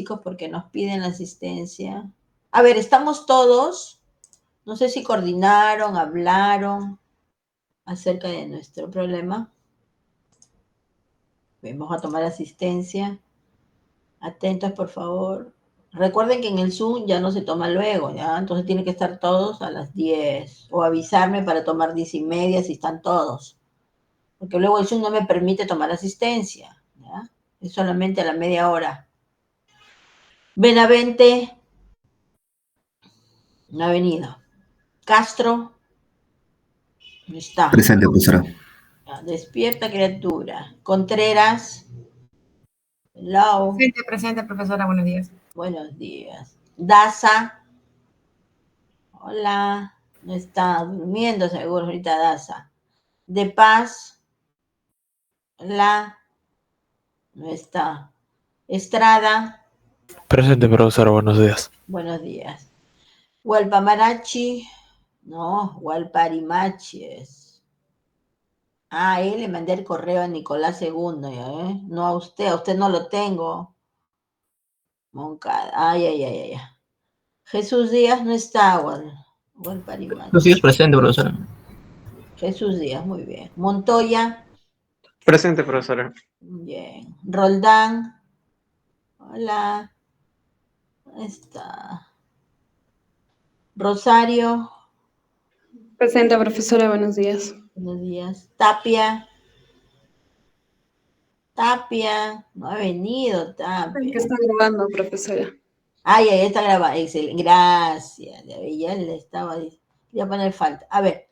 chicos, porque nos piden la asistencia. A ver, estamos todos. No sé si coordinaron, hablaron acerca de nuestro problema. Vamos a tomar asistencia. Atentos, por favor. Recuerden que en el Zoom ya no se toma luego, ¿ya? Entonces tienen que estar todos a las 10. O avisarme para tomar 10:30 si están todos. Porque luego el Zoom no me permite tomar asistencia, ¿ya? Es solamente a la media hora. Benavente, no ha venido. Castro, no está. Presente, profesora. Ya, despierta, criatura. Contreras, hello. Presente, profesora, buenos días. Buenos días. Daza, hola. No está durmiendo seguro ahorita Daza. De Paz, hola. No está. Estrada, Presente, profesora, buenos días. buenos días. Hualpamarachi, no, Hualparimachi es. Ah, le mandé el correo a Nicolás II, ¿eh? No a usted no lo tengo. Moncada, ay. Jesús Díaz no está, Hualparimachi. Jesús Díaz presente, profesora. Jesús Díaz, muy bien. Montoya. Presente, profesora. Bien. Roldán. Hola. ¿Dónde está? Rosario. Presente, profesora, buenos días. Buenos días. Tapia. Tapia. No ha venido, Tapia. ¿Qué está grabando, profesora? Ay, ahí está grabado. Excelente. Gracias. Ya le estaba diciendo. Voy a poner falta. A ver.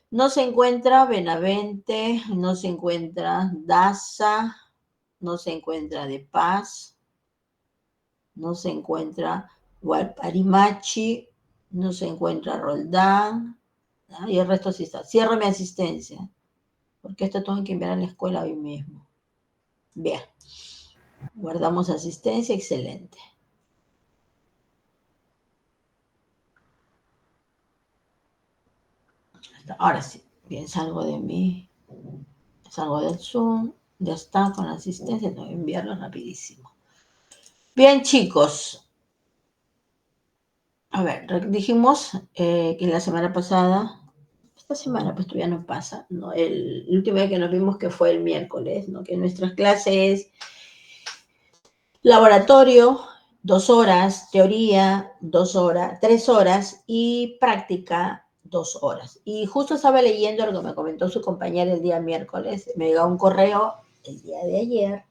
No se encuentra Benavente, no se encuentra Daza, no se encuentra De Paz, no se encuentra Hualparimachi, no se encuentra Roldán, y el resto sí está. Cierro mi asistencia, porque esto tengo que enviar a la escuela hoy mismo. Bien, guardamos asistencia, excelente. Ahora sí, bien, salgo del Zoom, ya está con la asistencia, tengo que enviarlo rapidísimo. Bien, chicos. A ver, dijimos que la semana pasada, esta semana pues todavía no pasa, ¿no? El último día que nos vimos que fue el miércoles, ¿no? Que nuestras clases, laboratorio, 2 horas, teoría, 2 horas, 3 horas y práctica, 2 horas. Y justo estaba leyendo lo que me comentó su compañera el día miércoles, me llegó un correo el día de ayer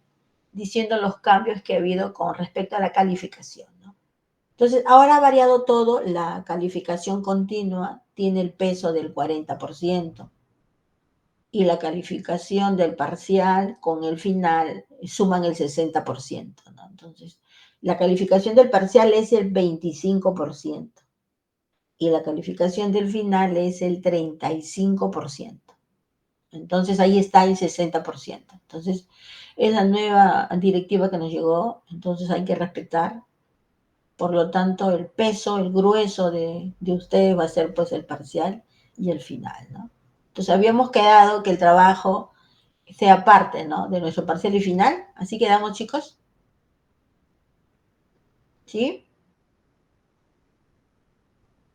diciendo los cambios que ha habido con respecto a la calificación. Entonces, ahora ha variado todo, la calificación continua tiene el peso del 40% y la calificación del parcial con el final suman el 60%, ¿no? Entonces, la calificación del parcial es el 25% y la calificación del final es el 35%. Entonces, ahí está el 60%. Entonces, es la nueva directiva que nos llegó, entonces hay que respetar. Por lo tanto, el peso, el grueso de ustedes va a ser pues el parcial y el final, ¿no? Entonces habíamos quedado que el trabajo sea parte, ¿no? De nuestro parcial y final. Así quedamos, chicos. ¿Sí?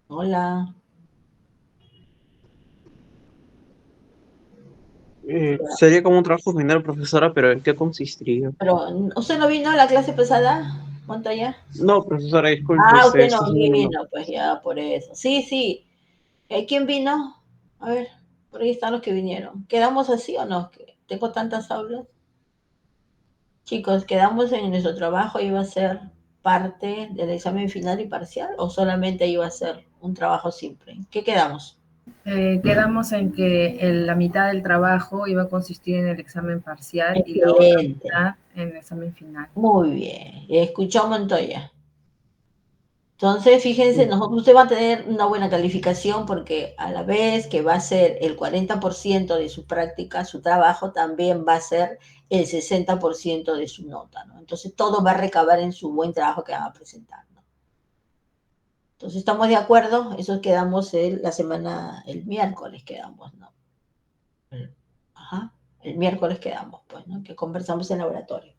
Hola. Sería como un trabajo final, profesora, pero ¿en qué consistiría? Pero, ¿usted no vino a la clase pesada, Montoya? No, profesora, disculpe, Ah, usted no esta semana no. vino, pues ya, por eso. Sí. ¿Quién vino? A ver, por ahí están los que vinieron. ¿Quedamos así o no? Que tengo tantas aulas. Chicos, ¿quedamos en nuestro trabajo iba a ser parte del examen final y parcial o solamente iba a ser un trabajo simple? ¿Qué quedamos? Quedamos en que la mitad del trabajo iba a consistir en el examen parcial Excelente. y la otra mitad en el examen final. Muy bien. Escuchó Montoya. Entonces, fíjense, usted va a tener una buena calificación porque a la vez que va a ser el 40% de su práctica, su trabajo también va a ser el 60% de su nota, ¿no? Entonces, todo va a recabar en su buen trabajo que van a presentar, ¿no? Entonces, ¿estamos de acuerdo? Eso quedamos el miércoles quedamos, ¿no? Ajá, el miércoles quedamos, pues, ¿no? Que conversamos en laboratorio.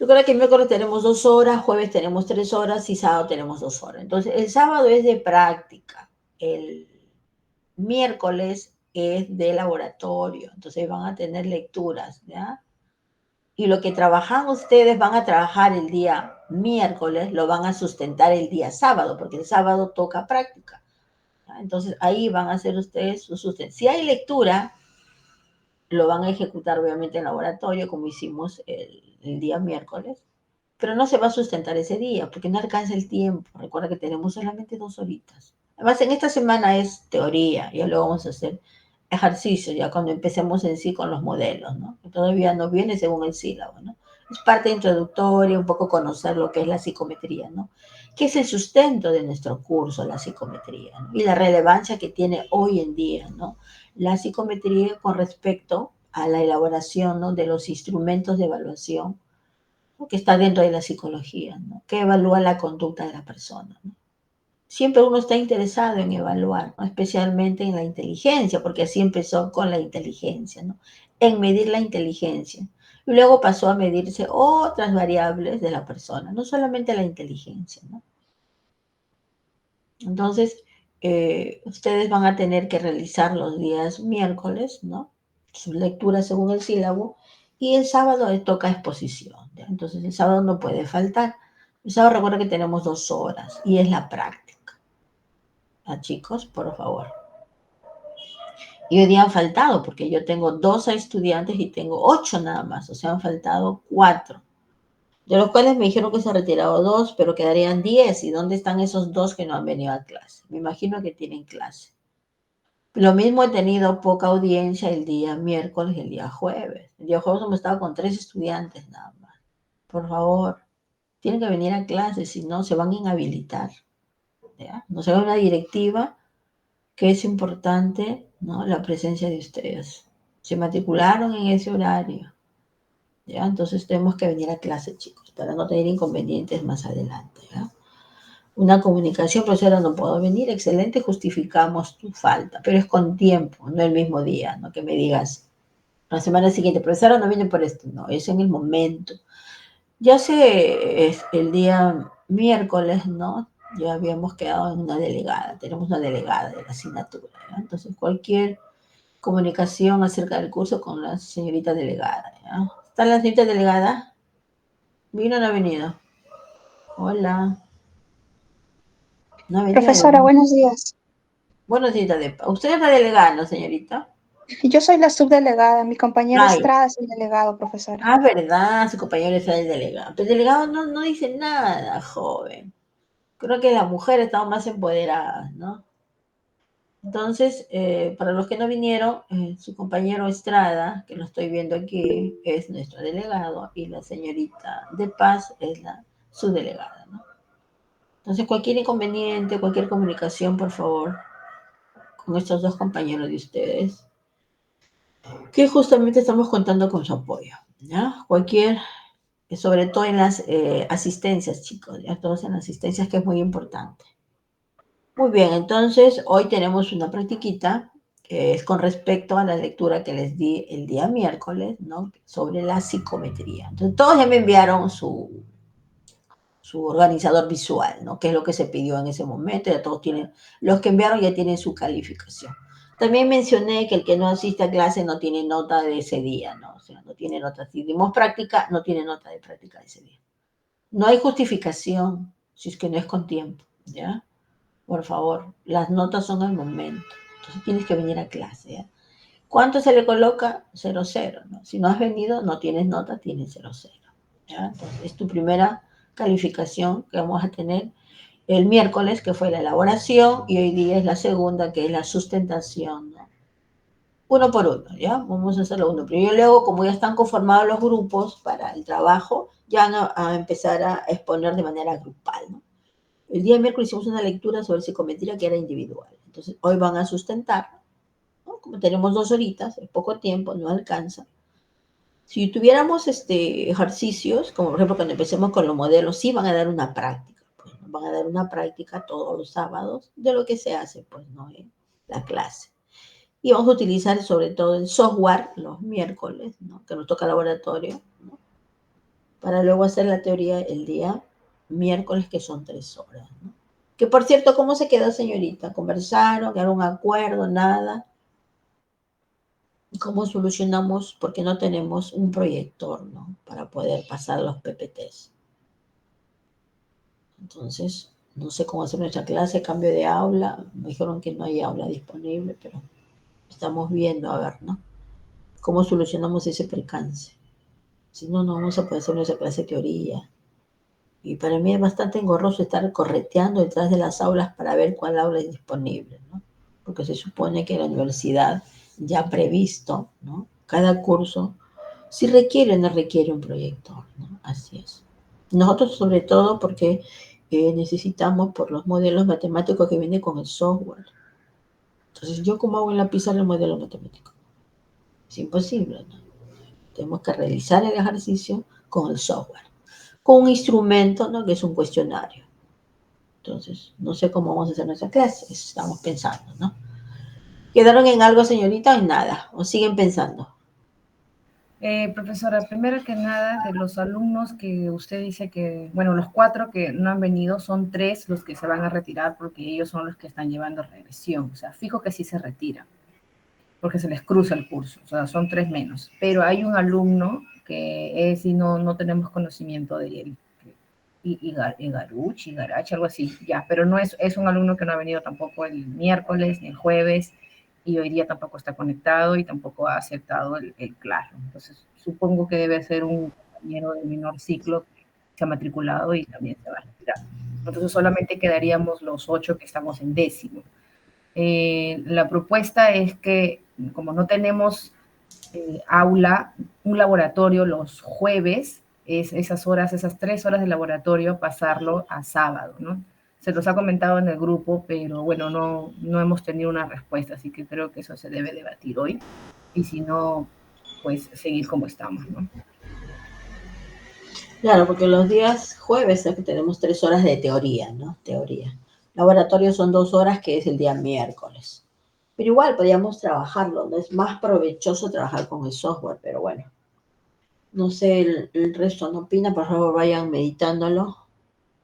Recuerda que miércoles tenemos 2 horas, jueves tenemos 3 horas y sábado tenemos 2 horas. Entonces, el sábado es de práctica, el miércoles es de laboratorio, entonces van a tener lecturas, ¿ya? Y lo que trabajan ustedes van a trabajar el día miércoles, lo van a sustentar el día sábado, porque el sábado toca práctica, ¿ya? Entonces, ahí van a hacer ustedes su sustento. Si hay lectura, lo van a ejecutar obviamente en laboratorio, como hicimos el día miércoles, pero no se va a sustentar ese día, porque no alcanza el tiempo. Recuerda que tenemos solamente 2 horitas. Además, en esta semana es teoría, ya luego vamos a hacer ejercicio, ya cuando empecemos en sí con los modelos, ¿no? Que todavía no viene según el sílabo, ¿no? Es parte introductoria, un poco conocer lo que es la psicometría, ¿no? Que es el sustento de nuestro curso, la psicometría, ¿no? Y la relevancia que tiene hoy en día, ¿no? La psicometría con respecto a la elaboración, ¿no?, de los instrumentos de evaluación, ¿no?, que está dentro de la psicología, ¿no?, que evalúa la conducta de la persona, ¿no? Siempre uno está interesado en evaluar, ¿no?, especialmente en la inteligencia, porque así empezó con la inteligencia, ¿no?, en medir la inteligencia. Y luego pasó a medirse otras variables de la persona, no solamente la inteligencia, ¿no? Entonces, ustedes van a tener que realizar los días miércoles, ¿no?, sus lecturas según el sílabo, y el sábado les toca exposición, ¿ya? Entonces, el sábado no puede faltar. El sábado recuerda que tenemos 2 horas y es la práctica. ¿Ah, chicos? Por favor. Y hoy día han faltado, porque yo tengo 12 estudiantes y tengo 8 nada más, o sea, han faltado 4. De los cuales me dijeron que se han retirado 2, pero quedarían 10. ¿Y dónde están esos 2 que no han venido a clase? Me imagino que tienen clase. Lo mismo he tenido poca audiencia el día miércoles y el día jueves. El día jueves hemos estado con 3 estudiantes nada más. Por favor, tienen que venir a clase, si no se van a inhabilitar, ¿ya? Nos haga una directiva que es importante, ¿no?, la presencia de ustedes. Se matricularon en ese horario, ¿ya? Entonces tenemos que venir a clase, chicos, para no tener inconvenientes más adelante, ¿ya? Una comunicación, profesora, no puedo venir, excelente, justificamos tu falta, pero es con tiempo, no el mismo día, no que me digas la semana siguiente, profesora, no viene por esto, no, es en el momento. Ya sé, es el día miércoles, ¿no?, ya habíamos quedado en una delegada, tenemos una delegada de la asignatura, ¿ya? Entonces cualquier comunicación acerca del curso con la señorita delegada, ¿ya? ¿Está la señorita delegada? ¿Vino o no ha venido? Hola. No ha venido. Profesora, buenos días. Bueno, señorita Depa. ¿Usted es la delegada, no, señorita? Yo soy la subdelegada, mi compañero Ay, Estrada es el delegado, profesora. verdad, su compañero es el delegado. Pero el delegado no dice nada, joven. Creo que las mujeres estamos más empoderadas, ¿no? Entonces, para los que no vinieron, su compañero Estrada, que lo estoy viendo aquí, es nuestro delegado, y la señorita de Paz es la subdelegada, ¿no? Entonces, cualquier inconveniente, cualquier comunicación, por favor, con estos 2 compañeros de ustedes, que justamente estamos contando con su apoyo, ¿ya? Cualquier, sobre todo en las asistencias, chicos, ya todos en asistencias, que es muy importante. Muy bien, entonces hoy tenemos una practiquita que es con respecto a la lectura que les di el día miércoles, ¿no?, sobre la psicometría. Entonces todos ya me enviaron su organizador visual, ¿no?, que es lo que se pidió en ese momento. Ya todos tienen, los que enviaron ya tienen su calificación. También mencioné que el que no asiste a clase no tiene nota de ese día, ¿no? O sea, no tiene nota. Si dimos práctica, no tiene nota de práctica de ese día. No hay justificación si es que no es con tiempo, ¿ya? Por favor, las notas son al momento. Entonces tienes que venir a clase, ¿ya? ¿Cuánto se le coloca? 0,0, ¿no? Si no has venido, no tienes nota, tienes 0,0, ¿ya? Entonces, es tu primera calificación que vamos a tener el miércoles, que fue la elaboración, y hoy día es la segunda, que es la sustentación, ¿no? Uno por uno, ¿ya? Vamos a hacerlo uno. Pero yo luego, como ya están conformados los grupos para el trabajo, ya van a empezar a exponer de manera grupal, ¿no? El día miércoles hicimos una lectura sobre psicometría que era individual. Entonces, hoy van a sustentar, ¿no? Como tenemos 2 horitas, es poco tiempo, no alcanza. Si tuviéramos ejercicios, como por ejemplo cuando empecemos con los modelos, sí van a dar una práctica, pues, ¿no? Van a dar una práctica todos los sábados de lo que se hace, pues, ¿no?, en la clase. Y vamos a utilizar sobre todo el software los miércoles, ¿no?, que nos toca laboratorio, ¿no? para luego hacer la teoría el día miércoles, que son 3 horas, ¿no? Que por cierto, ¿cómo se quedó, señorita? ¿Conversaron? ¿Quedaron un acuerdo? ¿Nada? ¿Cómo solucionamos? Porque no tenemos un proyector, ¿no? Para poder pasar los PPTs. Entonces, no sé cómo hacer nuestra clase, cambio de aula. Me dijeron que no hay aula disponible, pero estamos viendo, a ver, ¿no? ¿Cómo solucionamos ese percance? Si no, no vamos a poder hacer nuestra clase de teoría. Y para mí es bastante engorroso estar correteando detrás de las aulas para ver cuál aula es disponible, ¿no? Porque se supone que la universidad ya ha previsto, ¿no? Cada curso, si requiere o no requiere un proyector, ¿no? Así es. Nosotros sobre todo porque necesitamos por los modelos matemáticos que vienen con el software. Entonces, ¿yo cómo hago en la pizarra el modelo matemático? Es imposible, ¿no? Tenemos que realizar el ejercicio con el software, con un instrumento, ¿no? Que es un cuestionario. Entonces, no sé cómo vamos a hacer nuestra clase, estamos pensando, ¿no? ¿Quedaron en algo, señorita, o en nada? ¿O siguen pensando? Profesora, primero que nada, de los alumnos que usted dice que, bueno, los 4 que no han venido, son 3 los que se van a retirar porque ellos son los que están llevando regresión. O sea, fijo que sí se retiran, porque se les cruza el curso, o sea, son 3 menos. Pero hay un alumno que es y no tenemos conocimiento de él. Igarachi, algo así, ya, pero no es un alumno que no ha venido tampoco el miércoles ni el jueves, y hoy día tampoco está conectado y tampoco ha aceptado el claro. Entonces, supongo que debe ser un compañero de menor ciclo que se ha matriculado y también se va a retirar. Entonces, solamente quedaríamos los 8 que estamos en décimo. La propuesta es que, como no tenemos aula, un laboratorio los jueves, esas horas, esas 3 horas de laboratorio, pasarlo a sábado, ¿no? Se los ha comentado en el grupo, pero bueno, no hemos tenido una respuesta, así que creo que eso se debe debatir hoy. Y si no, pues seguir como estamos, ¿no? Claro, porque los días jueves es que tenemos 3 horas de teoría, ¿no? Teoría. Laboratorio son 2 horas, que es el día miércoles. Pero igual podríamos trabajarlo, ¿no? Es más provechoso trabajar con el software, pero bueno. No sé, el resto no opina, por favor vayan meditándolo,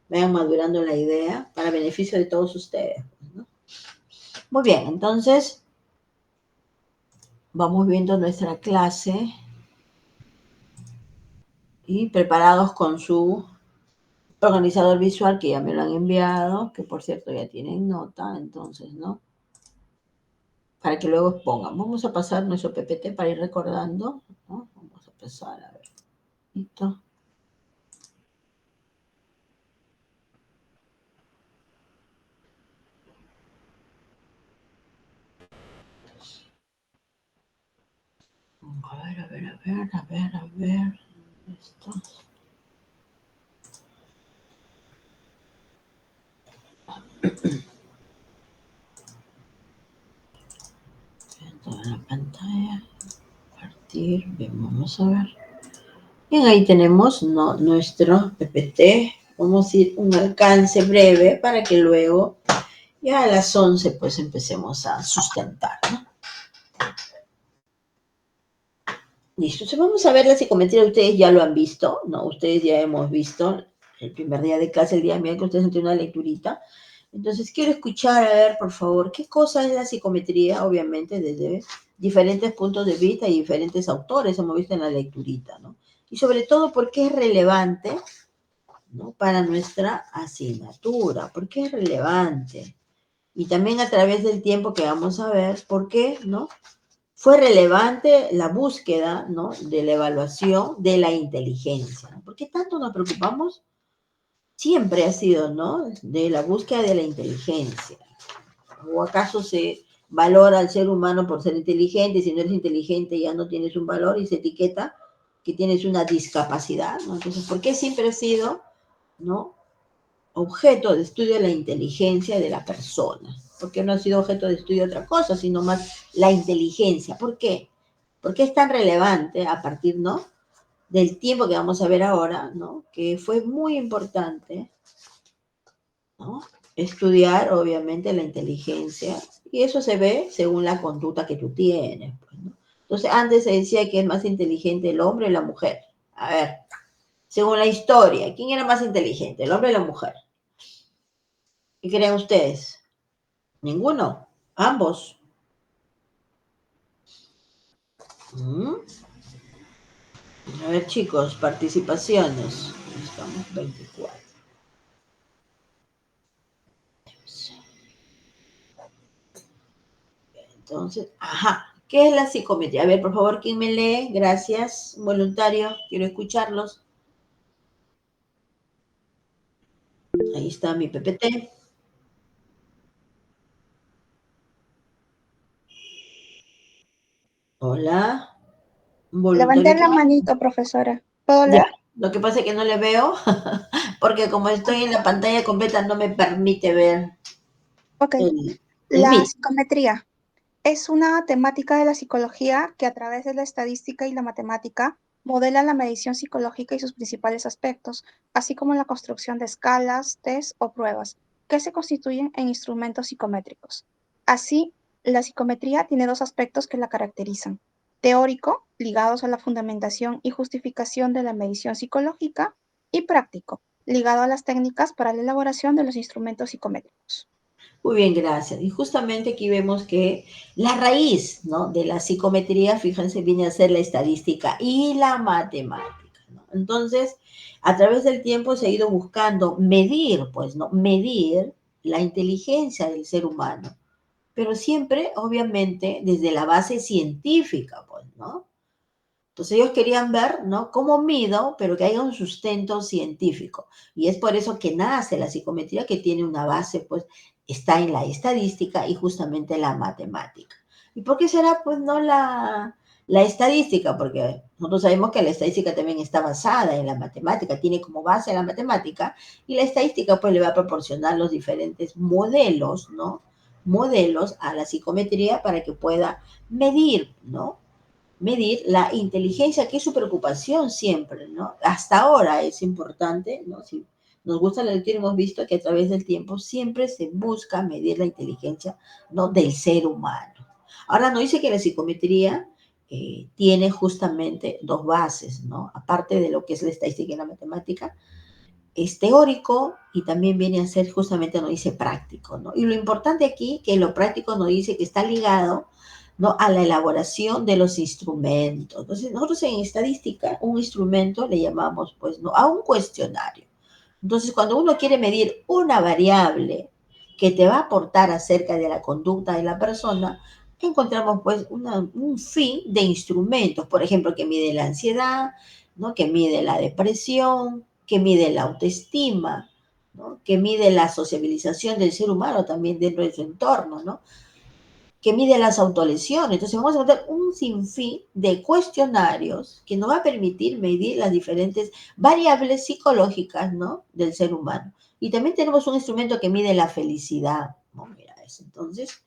vayan madurando la idea para beneficio de todos ustedes, ¿no? Muy bien, entonces vamos viendo nuestra clase y preparados con su organizador visual, que ya me lo han enviado, que por cierto ya tienen nota, entonces, ¿no? Para que luego expongan. Vamos a pasar nuestro PPT para ir recordando, ¿no? Vamos a empezar a ver. Listo. A ver. Esto. Toda la pantalla. Partir. Bien, vamos a ver. Bien, ahí tenemos, ¿no? Nuestro PPT. Vamos a ir un alcance breve para que luego, ya a las 11, pues empecemos a sustentar, ¿no? Listo, entonces vamos a ver la psicometría. Ustedes ya lo han visto, ¿no? Ustedes ya hemos visto el primer día de clase, el día miércoles, ustedes han tenido una lecturita. Entonces quiero escuchar, a ver, por favor, qué cosa es la psicometría, obviamente, desde diferentes puntos de vista y diferentes autores hemos visto en la lecturita, ¿no? Y sobre todo, ¿por qué es relevante, ¿no? Para nuestra asignatura? ¿Por qué es relevante? Y también a través del tiempo que vamos a ver, ¿por qué, no? Fue relevante la búsqueda, ¿no? De la evaluación de la inteligencia, ¿no? ¿Por qué tanto nos preocupamos? Siempre ha sido, ¿no? De la búsqueda de la inteligencia. ¿O acaso se valora al ser humano por ser inteligente? Si no eres inteligente ya no tienes un valor y se etiqueta que tienes una discapacidad, ¿no? Entonces, ¿por qué siempre ha sido, ¿no? Objeto de estudio la inteligencia de la persona? Porque no ha sido objeto de estudio otra cosa, sino más la inteligencia. ¿Por qué? Porque es tan relevante a partir, ¿no? Del tiempo que vamos a ver ahora, ¿no? Que fue muy importante, ¿no? Estudiar, obviamente, la inteligencia, y eso se ve según la conducta que tú tienes, pues, ¿no? Entonces, antes se decía que es más inteligente el hombre o la mujer. A ver, Según la historia, ¿quién era más inteligente, el hombre o la mujer? ¿Qué creen ustedes? Ninguno, ambos. ¿Mm? A ver, chicos, participaciones. Estamos 24. Entonces, ajá, ¿qué es la psicometría? A ver, por favor, ¿quién me lee? Gracias, voluntario, quiero escucharlos. Ahí está mi PPT. Hola, un voluntario Levanté que... la manito, profesora. ¿Puedo Ya, leer? lo que pasa es que no le veo, porque como estoy en la pantalla completa no me permite ver Ok. el La Meet. psicometría es una temática de la psicología que a través de la estadística y la matemática modela la medición psicológica y sus principales aspectos, así como la construcción de escalas, test o pruebas, que se constituyen en instrumentos psicométricos. Así, la psicometría tiene dos aspectos que la caracterizan: teórico, ligados a la fundamentación y justificación de la medición psicológica, y práctico, ligado a las técnicas para la elaboración de los instrumentos psicométricos. Muy bien, gracias. Y justamente aquí vemos que la raíz, ¿no?, de la psicometría, fíjense, viene a ser la estadística y la matemática, ¿no? Entonces, a través del tiempo se ha ido buscando medir, pues, ¿no? Medir la inteligencia del ser humano, pero siempre, obviamente, desde la base científica, pues, ¿no? Entonces ellos querían ver, ¿no?, cómo mido, pero que haya un sustento científico. Y es por eso que nace la psicometría, que tiene una base, pues, está en la estadística y justamente la matemática. ¿Y por qué será, pues, no la estadística? Porque nosotros sabemos que la estadística también está basada en la matemática, tiene como base la matemática, y la estadística, pues, le va a proporcionar los diferentes modelos, ¿no? Modelos a la psicometría para que pueda medir, ¿no? Medir la inteligencia, que es su preocupación siempre, ¿no? Hasta ahora es importante, ¿no? Si nos gusta la lectura, hemos visto que a través del tiempo siempre se busca medir la inteligencia, ¿no?, del ser humano. Ahora, no dice que la psicometría tiene justamente dos bases, ¿no? Aparte de lo que es la estadística y la matemática, es teórico y también viene a ser justamente, no dice práctico, ¿no? Y lo importante aquí, que lo práctico nos dice que está ligado, ¿no?, a la elaboración de los instrumentos. Entonces, nosotros en estadística, un instrumento le llamamos, pues, ¿no?, a un cuestionario. Entonces, cuando uno quiere medir una variable que te va a aportar acerca de la conducta de la persona, encontramos, pues, un fin de instrumentos, por ejemplo, que mide la ansiedad, ¿no?, que mide la depresión, que mide la autoestima, ¿no?, que mide la sociabilización del ser humano también dentro de su entorno, ¿no?, que mide las autolesiones. Entonces vamos a encontrar un sinfín de cuestionarios que nos va a permitir medir las diferentes variables psicológicas, ¿no?, del ser humano. Y también tenemos un instrumento que mide la felicidad. ¿No? Mira eso. Entonces,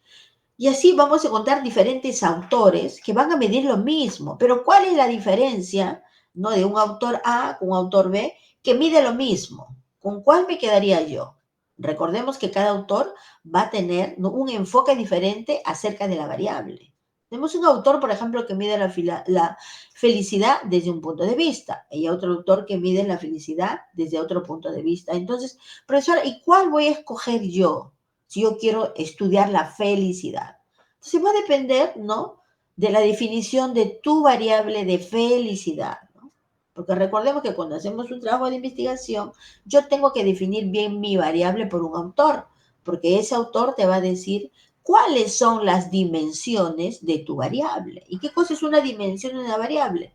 y así vamos a encontrar diferentes autores que van a medir lo mismo. Pero ¿cuál es la diferencia, ¿no?, de un autor A con un autor B que mide lo mismo? ¿Con cuál me quedaría yo? Recordemos que cada autor va a tener, ¿no?, un enfoque diferente acerca de la variable. Tenemos un autor, por ejemplo, que mide la felicidad desde un punto de vista, y otro autor que mide la felicidad desde otro punto de vista. Entonces, profesora, ¿y cuál voy a escoger yo si yo quiero estudiar la felicidad? Entonces va a depender, ¿no?, de la definición de tu variable de felicidad, ¿no? Porque recordemos que cuando hacemos un trabajo de investigación, yo tengo que definir bien mi variable por un autor, porque ese autor te va a decir cuáles son las dimensiones de tu variable. ¿Y qué cosa es una dimensión de una variable?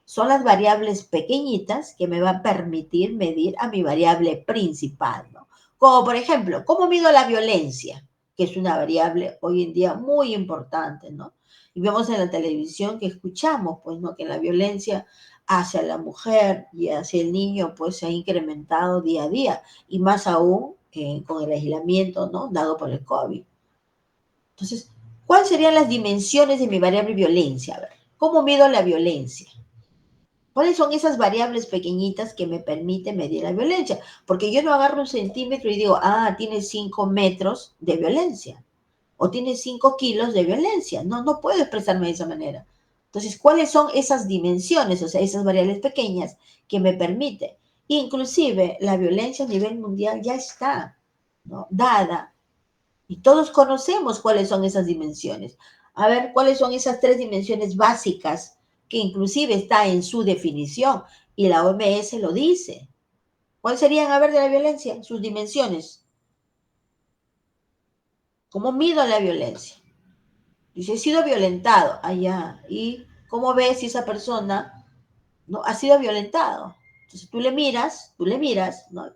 Son las variables pequeñitas que me van a permitir medir a mi variable principal, ¿no? Como por ejemplo, ¿cómo mido la violencia? Que es una variable hoy en día muy importante, ¿no? Y vemos en la televisión que escuchamos, pues, ¿no?, que la violencia hacia la mujer y hacia el niño, pues, se ha incrementado día a día, y más aún con el aislamiento, ¿no?, dado por el COVID. Entonces, ¿cuáles serían las dimensiones de mi variable violencia? A ver, ¿cómo mido la violencia? ¿Cuáles son esas variables pequeñitas que me permiten medir la violencia? Porque yo no agarro un centímetro y digo, tiene 5 metros de violencia, o tiene 5 kilos de violencia. No, no puedo expresarme de esa manera. Entonces, ¿cuáles son esas dimensiones, o sea, esas variables pequeñas que me permiten? Inclusive, la violencia a nivel mundial ya está, ¿no?, dada, y todos conocemos cuáles son esas dimensiones. A ver, ¿cuáles son esas 3 dimensiones básicas que inclusive está en su definición? Y la OMS lo dice. ¿Cuáles serían, a ver, de la violencia? Sus dimensiones. ¿Cómo mido la violencia? Dice, he sido violentado allá. ¿Y cómo ves si esa persona no ha sido violentado? Entonces tú le miras, ¿no?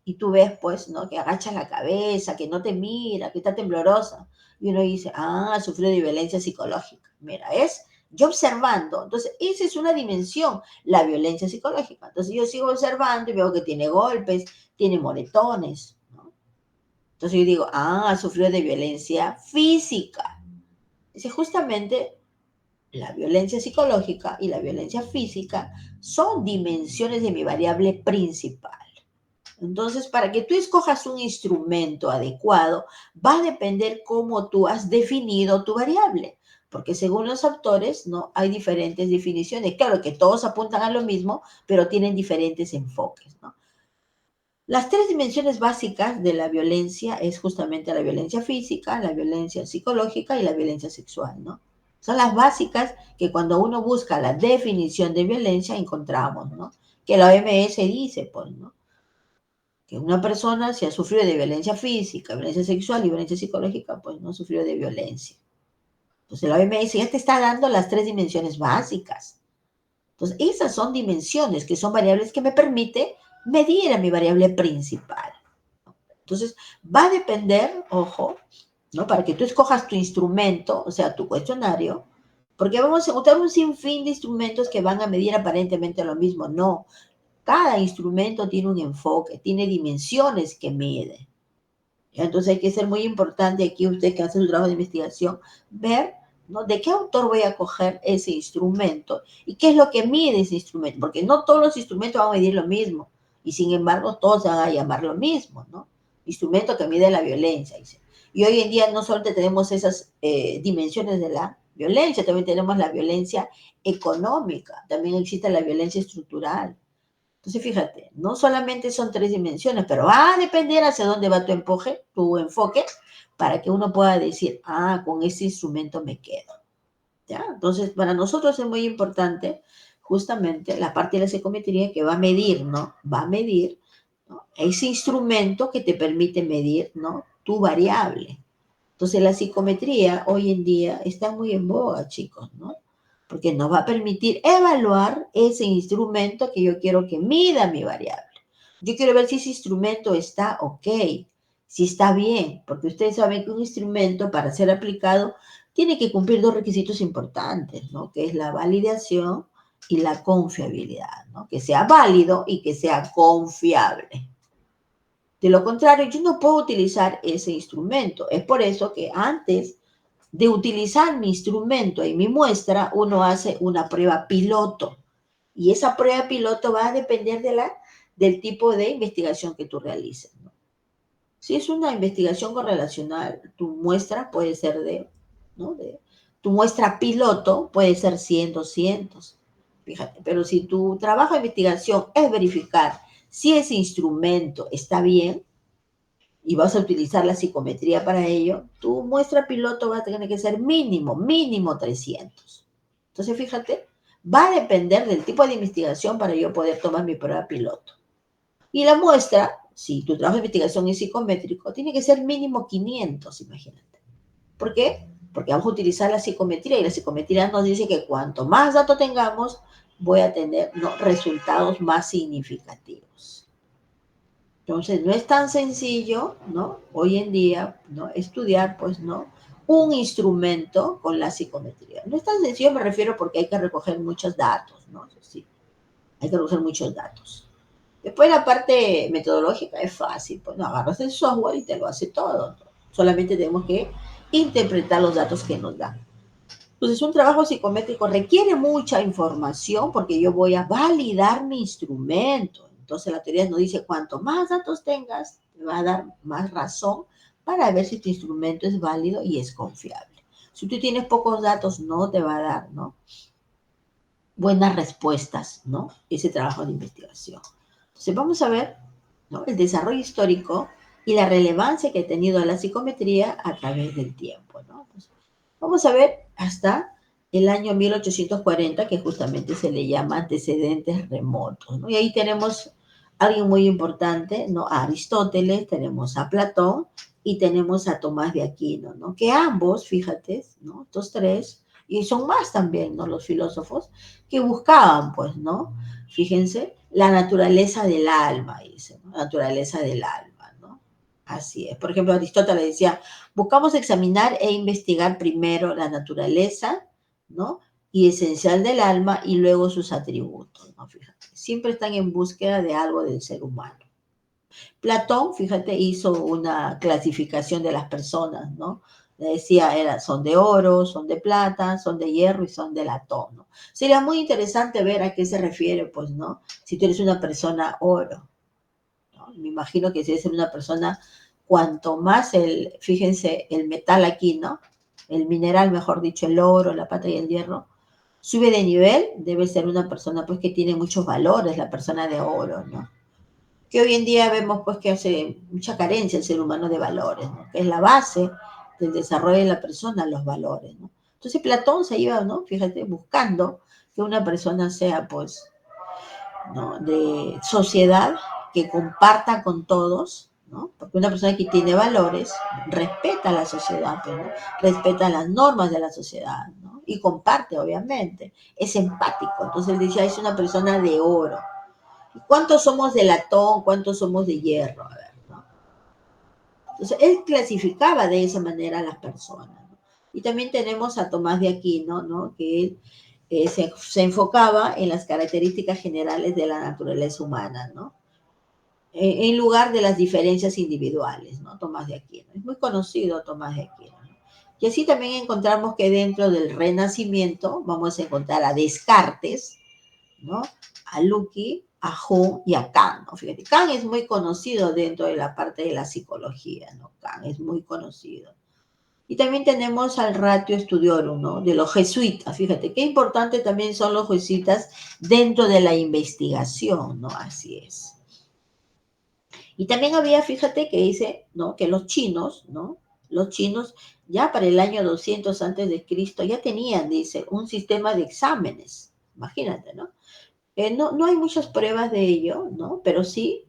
Y tú ves, pues, ¿no?, que agacha la cabeza, que no te mira, que está temblorosa. Y uno dice, ah, sufrió de violencia psicológica. Mira, es yo observando. Entonces, esa es una dimensión, la violencia psicológica. Entonces, yo sigo observando y veo que tiene golpes, tiene moretones, ¿no? Entonces, yo digo, ah, sufrió de violencia física. Dice, justamente la violencia psicológica y la violencia física son dimensiones de mi variable principal. Entonces, para que tú escojas un instrumento adecuado, va a depender cómo tú has definido tu variable. Porque según los autores, ¿no?, hay diferentes definiciones. Claro que todos apuntan a lo mismo, pero tienen diferentes enfoques, ¿no? Las 3 dimensiones básicas de la violencia es justamente la violencia física, la violencia psicológica y la violencia sexual, ¿no? Son las básicas que cuando uno busca la definición de violencia encontramos, ¿no? Que la OMS dice, pues, ¿no?, que una persona, si ha sufrido de violencia física, violencia sexual y violencia psicológica, pues no sufrió de violencia. Entonces la OMS ya te está dando las 3 dimensiones básicas. Entonces esas son dimensiones que son variables que me permite medir a mi variable principal. Entonces va a depender, ojo, ¿no?, para que tú escojas tu instrumento, o sea, tu cuestionario, porque vamos a encontrar un sinfín de instrumentos que van a medir aparentemente lo mismo. No, cada instrumento tiene un enfoque, tiene dimensiones que mide. Entonces hay que ser muy importante aquí, usted que hace su trabajo de investigación, ver, ¿no?, de qué autor voy a coger ese instrumento y qué es lo que mide ese instrumento, porque no todos los instrumentos van a medir lo mismo y sin embargo todos van a llamar lo mismo, ¿no? Instrumento que mide la violencia. Dice. Y hoy en día no solo tenemos esas dimensiones de la violencia, también tenemos la violencia económica, también existe la violencia estructural. Entonces, fíjate, no solamente son 3 dimensiones, pero va a depender hacia dónde va tu enfoque, para que uno pueda decir, ah, con ese instrumento me quedo. ¿Ya? Entonces, para nosotros es muy importante justamente la parte de la psicometría que va a medir, ¿no? Va a medir, ¿no?, ese instrumento que te permite medir, ¿no?, tu variable. Entonces, la psicometría hoy en día está muy en boga, chicos, ¿no? Porque nos va a permitir evaluar ese instrumento que yo quiero que mida mi variable. Yo quiero ver si ese instrumento está ok, si está bien, porque ustedes saben que un instrumento para ser aplicado tiene que cumplir 2 requisitos importantes, ¿no?, que es la validación y la confiabilidad, ¿no?, que sea válido y que sea confiable. De lo contrario, yo no puedo utilizar ese instrumento. Es por eso que antes de utilizar mi instrumento y mi muestra, uno hace una prueba piloto. Y esa prueba piloto va a depender del tipo de investigación que tú realices, ¿no? Si es una investigación correlacional, tu muestra puede ser tu muestra piloto puede ser 100, 200. Fíjate, pero si tu trabajo de investigación es verificar si ese instrumento está bien, y vas a utilizar la psicometría para ello, tu muestra piloto va a tener que ser mínimo 300. Entonces, fíjate, va a depender del tipo de investigación para yo poder tomar mi prueba piloto. Y la muestra, si tu trabajo de investigación es psicométrico, tiene que ser mínimo 500, imagínate. ¿Por qué? Porque vamos a utilizar la psicometría y la psicometría nos dice que cuanto más datos tengamos, voy a tener, ¿no?, resultados más significativos. Entonces, no es tan sencillo, ¿no?, hoy en día, ¿no?, estudiar, pues, ¿no?, un instrumento con la psicometría. No es tan sencillo, me refiero porque hay que recoger muchos datos, ¿no? Sí, hay que recoger muchos datos. Después la parte metodológica es fácil, pues, ¿no?, agarras el software y te lo hace todo. Solamente tenemos que interpretar los datos que nos dan. Entonces, un trabajo psicométrico requiere mucha información porque yo voy a validar mi instrumento. Entonces, la teoría nos dice, cuanto más datos tengas, te va a dar más razón para ver si tu instrumento es válido y es confiable. Si tú tienes pocos datos, no te va a dar, ¿no?, buenas respuestas, ¿no? Ese trabajo de investigación. Entonces vamos a ver, ¿no?, el desarrollo histórico y la relevancia que ha tenido la psicometría a través del tiempo, ¿no? Entonces, vamos a ver hasta el año 1840, que justamente se le llama antecedentes remotos, ¿no? Y ahí tenemos a alguien muy importante, ¿no? A Aristóteles, tenemos a Platón y tenemos a Tomás de Aquino, ¿no? Que ambos, fíjate, ¿no?, estos tres, y son más también, ¿no?, los filósofos, que buscaban, pues, ¿no?, fíjense, la naturaleza del alma, dice, ¿no? Naturaleza del alma, ¿no? Así es. Por ejemplo, Aristóteles decía, buscamos examinar e investigar primero la naturaleza, ¿no?, y esencial del alma y luego sus atributos, ¿no? Fíjate, siempre están en búsqueda de algo del ser humano. Platón, fíjate, hizo una clasificación de las personas, ¿no? Decía, son de oro, son de plata, son de hierro y son de latón, ¿no? Sería muy interesante ver a qué se refiere, pues, ¿no? Si tú eres una persona oro, ¿no? Me imagino que si eres una persona, cuanto más fíjense, el metal aquí, ¿no? El mineral, mejor dicho, el oro, la plata y el hierro, sube de nivel, debe ser una persona, pues, que tiene muchos valores, la persona de oro, ¿no? Que hoy en día vemos, pues, que hace mucha carencia el ser humano de valores, ¿no? Que es la base del desarrollo de la persona, los valores, ¿no? Entonces Platón se iba, ¿no?, fíjate, buscando que una persona sea, pues, ¿no?, de sociedad, que comparta con todos, ¿no? Porque una persona que tiene valores respeta a la sociedad, pues, ¿no?, respeta las normas de la sociedad, ¿no?, y comparte, obviamente, es empático. Entonces él decía, es una persona de oro. ¿Cuántos somos de latón? ¿Cuántos somos de hierro? A ver, ¿no? Entonces, él clasificaba de esa manera a las personas, ¿no? Y también tenemos a Tomás de Aquino, ¿no?, que él se enfocaba en las características generales de la naturaleza humana, ¿no?, en lugar de las diferencias individuales, ¿no? Tomás de Aquino. Es muy conocido Tomás de Aquino, ¿no? Y así también encontramos que dentro del Renacimiento vamos a encontrar a Descartes, ¿no?, a Lucky, a Jung y a Kant, ¿no? Fíjate, Kant es muy conocido dentro de la parte de la psicología, ¿no? Kant es muy conocido. Y también tenemos al Ratio Studiorum, ¿no?, de los jesuitas. Fíjate, qué importante también son los jesuitas dentro de la investigación, ¿no? Así es. Y también había, fíjate, que dice, ¿no?, que los chinos, ¿no?, los chinos ya para el año 200 antes de Cristo ya tenían, dice, un sistema de exámenes. Imagínate, ¿no? No hay muchas pruebas de ello, ¿no? Pero sí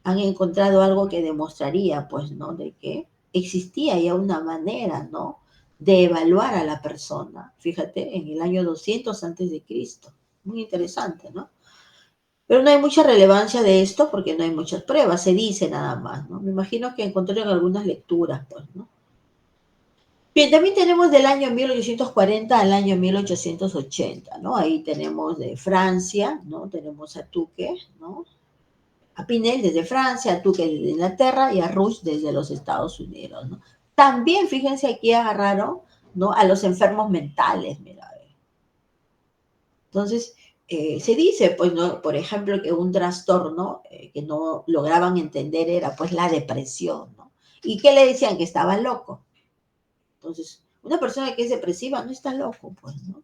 han encontrado algo que demostraría, pues, ¿no?, de que existía ya una manera, ¿no?, de evaluar a la persona. Fíjate, en el año 200 antes de Cristo. Muy interesante, ¿no? Pero no hay mucha relevancia de esto porque no hay muchas pruebas, se dice nada más, ¿no? Me imagino que encontraron algunas lecturas, pues, ¿no? Bien, también tenemos del año 1840 al año 1880, ¿no? Ahí tenemos de Francia, ¿no? Tenemos a Tuque, ¿no?, a Pinel desde Francia, a Tuque desde Inglaterra y a Rush desde los Estados Unidos, ¿no? También, fíjense, aquí agarraron, ¿no?, a los enfermos mentales, mira. Entonces, se dice, pues, ¿no?, por ejemplo, que un trastorno que no lograban entender era, pues, la depresión, ¿no? ¿Y qué le decían? Que estaba loco. Entonces, una persona que es depresiva no está loco, pues, ¿no?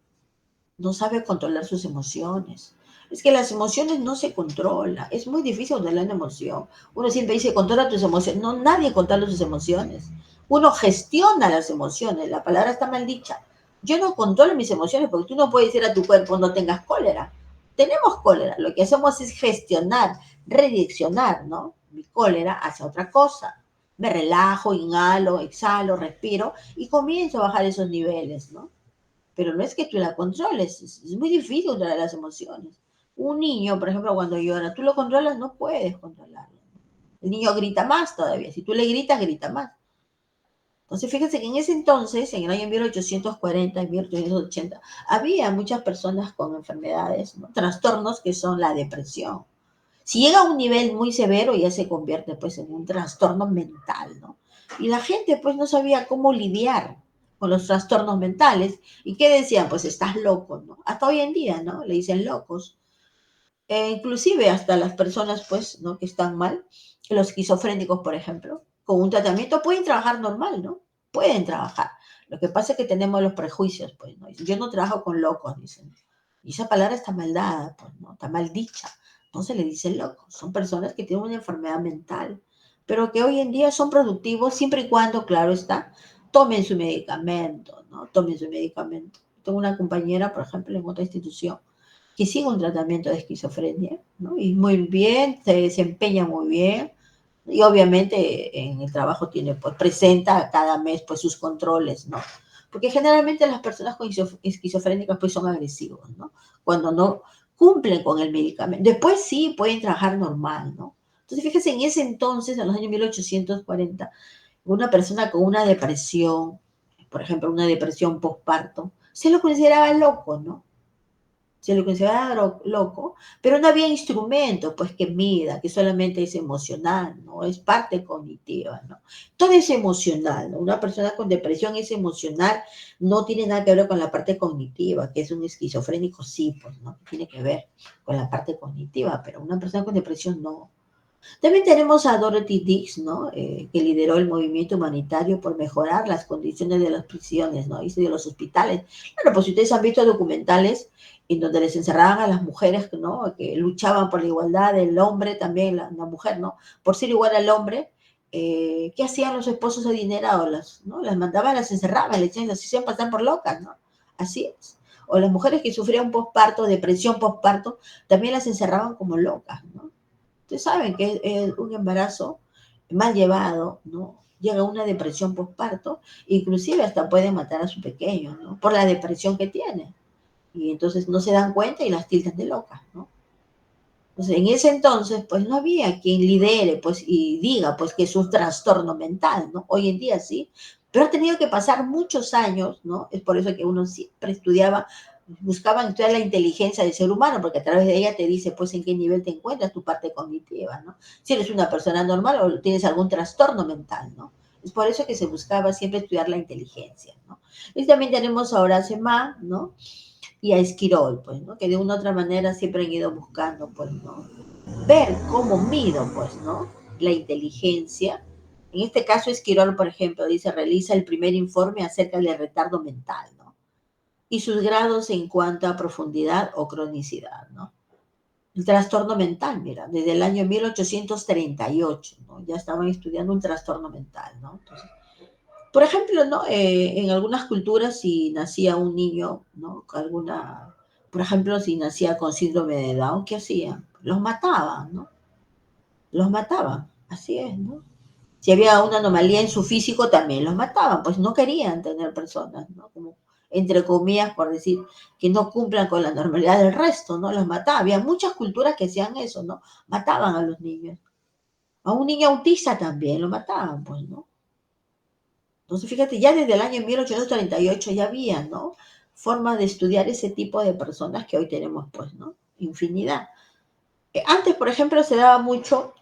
No sabe controlar sus emociones. Es que las emociones no se controlan. Es muy difícil controlar una emoción. Uno siempre dice, controla tus emociones. No, nadie controla sus emociones. Uno gestiona las emociones. La palabra está mal dicha. Yo no controlo mis emociones porque tú no puedes decir a tu cuerpo no tengas cólera. Tenemos cólera. Lo que hacemos es gestionar, redireccionar, ¿no?, mi cólera hacia otra cosa. Me relajo, inhalo, exhalo, respiro y comienzo a bajar esos niveles, ¿no? Pero no es que tú la controles, es muy difícil controlar las emociones. Un niño, por ejemplo, cuando llora, tú lo controlas, no puedes controlarlo. El niño grita más todavía, si tú le gritas, grita más. Entonces, fíjense que en ese entonces, en el año 1840 y 1880, había muchas personas con enfermedades, ¿no?, trastornos que son la depresión. Si llega a un nivel muy severo, ya se convierte, pues, en un trastorno mental, ¿no? Y la gente, pues, no sabía cómo lidiar con los trastornos mentales. ¿Y qué decían? Pues estás loco, ¿no? Hasta hoy en día, ¿no?, le dicen locos. Inclusive hasta las personas, pues, ¿no?, que están mal, los esquizofrénicos, por ejemplo, con un tratamiento pueden trabajar normal, ¿no? Pueden trabajar. Lo que pasa es que tenemos los prejuicios, pues, ¿no? Yo no trabajo con locos, dicen. Y esa palabra está mal dada, pues, ¿no? Está mal dicha. No se le dice loco. Son personas que tienen una enfermedad mental, pero que hoy en día son productivos siempre y cuando, claro está, tomen su medicamento, ¿no? Tomen su medicamento. Tengo una compañera, por ejemplo, en otra institución, que sigue un tratamiento de esquizofrenia, ¿no? Y muy bien, se desempeña muy bien, y obviamente en el trabajo tiene, pues presenta cada mes pues sus controles, ¿no? Porque generalmente las personas con esquizofrénicas pues son agresivos, ¿no? Cuando no cumplen con el medicamento. Después sí pueden trabajar normal, ¿no? Entonces fíjese, en ese entonces, en los años 1840, una persona con una depresión, por ejemplo, una depresión postparto, se lo consideraba loco, ¿no? Se lo consideraba loco, pero no había instrumento, pues, que mida, que solamente es emocional, ¿no? Es parte cognitiva, ¿no? Todo es emocional, ¿no? Una persona con depresión es emocional, no tiene nada que ver con la parte cognitiva, que es un esquizofrénico, sí, pues, ¿no? Tiene que ver con la parte cognitiva, pero una persona con depresión no. También tenemos a Dorothy Dix, ¿no? Que lideró el movimiento humanitario por mejorar las condiciones de las prisiones, ¿no? Y de los hospitales. Bueno, pues si ustedes han visto documentales en donde les encerraban a las mujeres, ¿no? Que luchaban por la igualdad del hombre, también la mujer, ¿no? Por ser igual al hombre. ¿Qué hacían los esposos adinerados? ¿No? Las mandaban, las encerraban, les hacían pasar por locas, ¿no? Así es. O las mujeres que sufrían posparto, depresión posparto, también las encerraban como locas, ¿no? Ustedes saben que un embarazo mal llevado, ¿no? Llega a una depresión postparto, inclusive hasta puede matar a su pequeño, ¿no? Por la depresión que tiene. Y entonces no se dan cuenta y las tildan de locas, ¿no? Entonces, en ese entonces, pues no había quien lidere, pues, y diga, pues, que es un trastorno mental, ¿no? Hoy en día sí, pero ha tenido que pasar muchos años, ¿no? Es por eso que uno siempre estudiaba, buscaban estudiar la inteligencia del ser humano, porque a través de ella te dice, pues, en qué nivel te encuentras tu parte cognitiva, ¿no? Si eres una persona normal o tienes algún trastorno mental, ¿no? Es por eso que se buscaba siempre estudiar la inteligencia, ¿no? Y también tenemos a Horace Mann, ¿no? Y a Esquirol, pues, ¿no? Que de una u otra manera siempre han ido buscando, pues, ¿no? Ver cómo mido, pues, ¿no? La inteligencia. En este caso, Esquirol, por ejemplo, dice, realiza el primer informe acerca del retardo mental, ¿no? Y sus grados en cuanto a profundidad o cronicidad, ¿no? El trastorno mental, mira, desde el año 1838, ¿no? Ya estaban estudiando un trastorno mental, ¿no? Entonces, por ejemplo, ¿no? En algunas culturas, si nacía un niño, ¿no? Por ejemplo, si nacía con síndrome de Down, ¿qué hacían? Los mataban, ¿no? Los mataban, así es, ¿no? Si había una anomalía en su físico, también los mataban, pues no querían tener personas, ¿no? Como, entre comillas, por decir, que no cumplan con la normalidad del resto, ¿no? Los mataban. Había muchas culturas que hacían eso, ¿no? Mataban a los niños. A un niño autista también lo mataban, pues, ¿no? Entonces, fíjate, ya desde el año 1838 ya había, ¿no? Formas de estudiar ese tipo de personas que hoy tenemos, pues, ¿no? Infinidad. Antes, por ejemplo, se daba mucho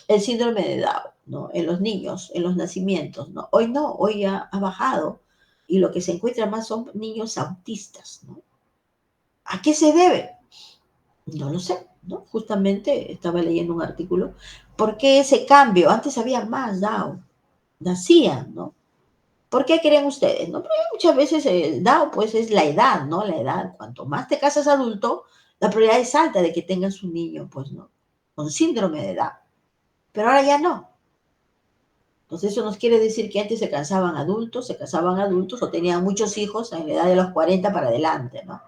el síndrome de Down, ¿no? En los niños, en los nacimientos, ¿no? Hoy no, hoy ha bajado y lo que se encuentra más son niños autistas, ¿no? ¿A qué se debe? No lo sé, ¿no? Justamente estaba leyendo un artículo. ¿Por qué ese cambio? Antes había más Down, nacían, ¿no? ¿Por qué creen ustedes? ¿No? Porque muchas veces el DAO, pues, es la edad, ¿no? La edad. Cuanto más te casas adulto, la probabilidad es alta de que tengas un niño, pues, ¿no? Con síndrome de edad. Pero ahora ya no. Entonces, eso nos quiere decir que antes se casaban adultos o tenían muchos hijos en la edad de los 40 para adelante, ¿no?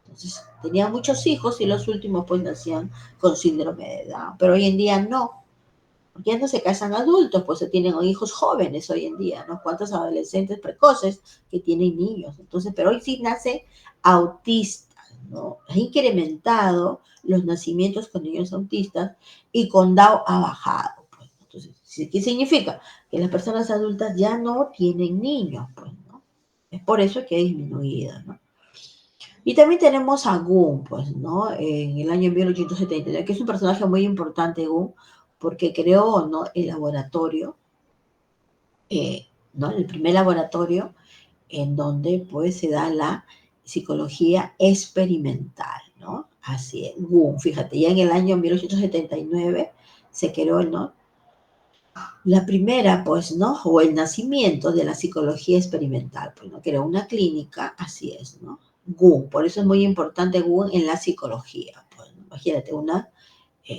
Entonces, tenían muchos hijos y los últimos, pues, nacían con síndrome de edad. Pero hoy en día no. Porque ya no se casan adultos, pues se tienen hijos jóvenes hoy en día, ¿no? ¿Cuántos adolescentes precoces que tienen niños? Entonces, pero hoy sí nace autistas, ¿no? Ha incrementado los nacimientos con niños autistas y con Down ha bajado, pues. Entonces, ¿qué significa? Que las personas adultas ya no tienen niños, pues, ¿no? Es por eso que ha disminuido, ¿no? Y también tenemos a Gunn, pues, ¿no? En el año 1879, que es un personaje muy importante, Gunn, porque creó, ¿no? El laboratorio, ¿no? El primer laboratorio en donde, pues, se da la psicología experimental, ¿no? Así es, Gunn, fíjate, ya en el año 1879 se creó, ¿no? La primera, pues, ¿no? O el nacimiento de la psicología experimental, pues, ¿no? Creó una clínica, así es, ¿no? Gu. Por eso es muy importante Gu en la psicología. Pues, imagínate, una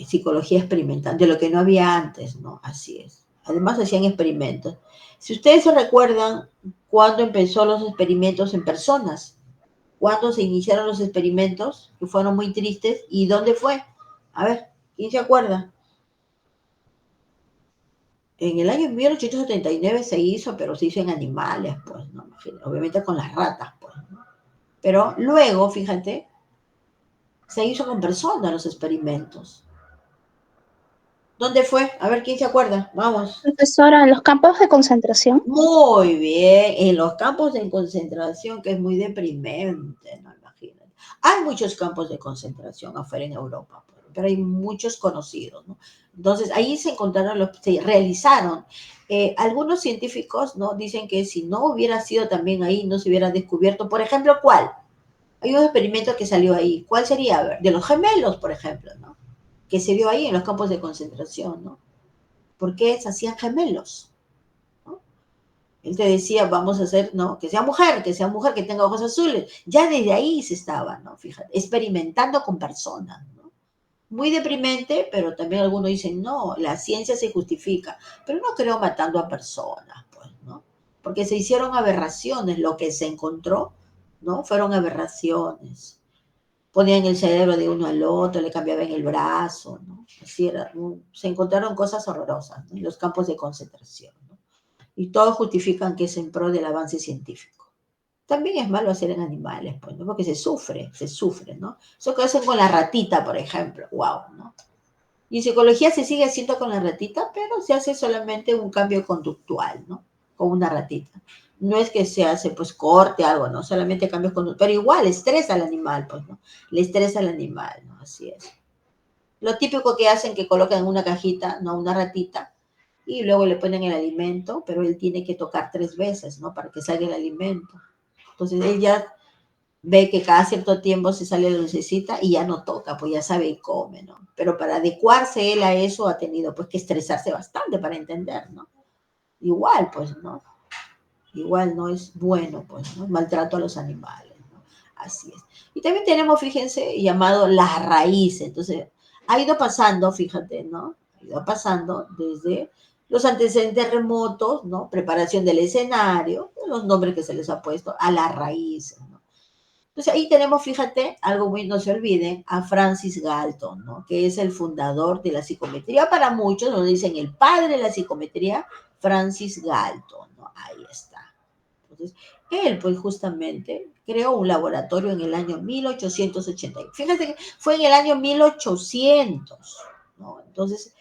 psicología experimental, de lo que no había antes, ¿no? Así es. Además hacían experimentos. Si ustedes se recuerdan, ¿cuándo empezó los experimentos en personas? ¿Cuándo se iniciaron los experimentos? Que fueron muy tristes. ¿Y dónde fue? A ver, ¿quién se acuerda? En el año 1879 se hizo, pero se hizo en animales, pues, ¿no? Obviamente con las ratas, pues, ¿no? Pero luego, fíjate, se hizo con personas los experimentos. ¿Dónde fue? A ver, ¿quién se acuerda? Vamos. Profesora, en los campos de concentración. Muy bien, en los campos de concentración, que es muy deprimente, ¿no? Imagínate. Hay muchos campos de concentración afuera en Europa, pero hay muchos conocidos, ¿no? Entonces, ahí se encontraron, se realizaron. Algunos científicos, ¿no? Dicen que si no hubiera sido también ahí, no se hubiera descubierto, por ejemplo, ¿cuál? Hay un experimento que salió ahí. ¿Cuál sería? A ver, de los gemelos, por ejemplo, ¿no? Que se vio ahí en los campos de concentración, ¿no? ¿Por qué se hacían gemelos? ¿No? Él te decía, vamos a hacer, ¿no? Que sea mujer, que tenga ojos azules. Ya desde ahí se estaba, ¿no? Fíjate, experimentando con personas, ¿no? Muy deprimente, pero también algunos dicen, no, la ciencia se justifica. Pero no creo matando a personas, pues, ¿no? Porque se hicieron aberraciones, lo que se encontró, ¿no? Fueron aberraciones. Ponían el cerebro de uno al otro, le cambiaban el brazo, ¿no? Así era, ¿no? Se encontraron cosas horrorosas, ¿no? En los campos de concentración, ¿no? Y todos justifican que es en pro del avance científico. También es malo hacer en animales, pues, ¿no? Porque se sufre, ¿no? Eso que hacen con la ratita, por ejemplo, wow, ¿no? Y en psicología se sigue haciendo con la ratita, pero se hace solamente un cambio conductual, ¿no? Con una ratita. No es que se hace, pues, corte, algo, ¿no? Solamente cambios conductuales. Pero igual, estresa al animal, pues, ¿no? Le estresa al animal, ¿no? Así es. Lo típico que hacen, que colocan en una cajita, ¿no? Una ratita, y luego le ponen el alimento, pero él tiene que tocar 3 veces, ¿no? Para que salga el alimento. Entonces, él ya ve que cada cierto tiempo se sale la lucecita y ya no toca, pues ya sabe y come, ¿no? Pero para adecuarse él a eso ha tenido pues que estresarse bastante para entender, ¿no? Igual, pues, ¿no? Igual no es bueno, pues, ¿no? Maltrato a los animales, ¿no? Así es. Y también tenemos, fíjense, llamado las raíces. Entonces, ha ido pasando, fíjate, ¿no? Ha ido pasando desde los antecedentes remotos, ¿no? Preparación del escenario, los nombres que se les ha puesto, a las raíces, ¿no? Entonces ahí tenemos, fíjate, algo muy, no se olviden, a Francis Galton, ¿no? Que es el fundador de la psicometría. Para muchos nos dicen el padre de la psicometría, Francis Galton, ¿no? Ahí está. Entonces, él, pues justamente, creó un laboratorio en el año 1880. Fíjate que fue en el año 1800, ¿no? Entonces,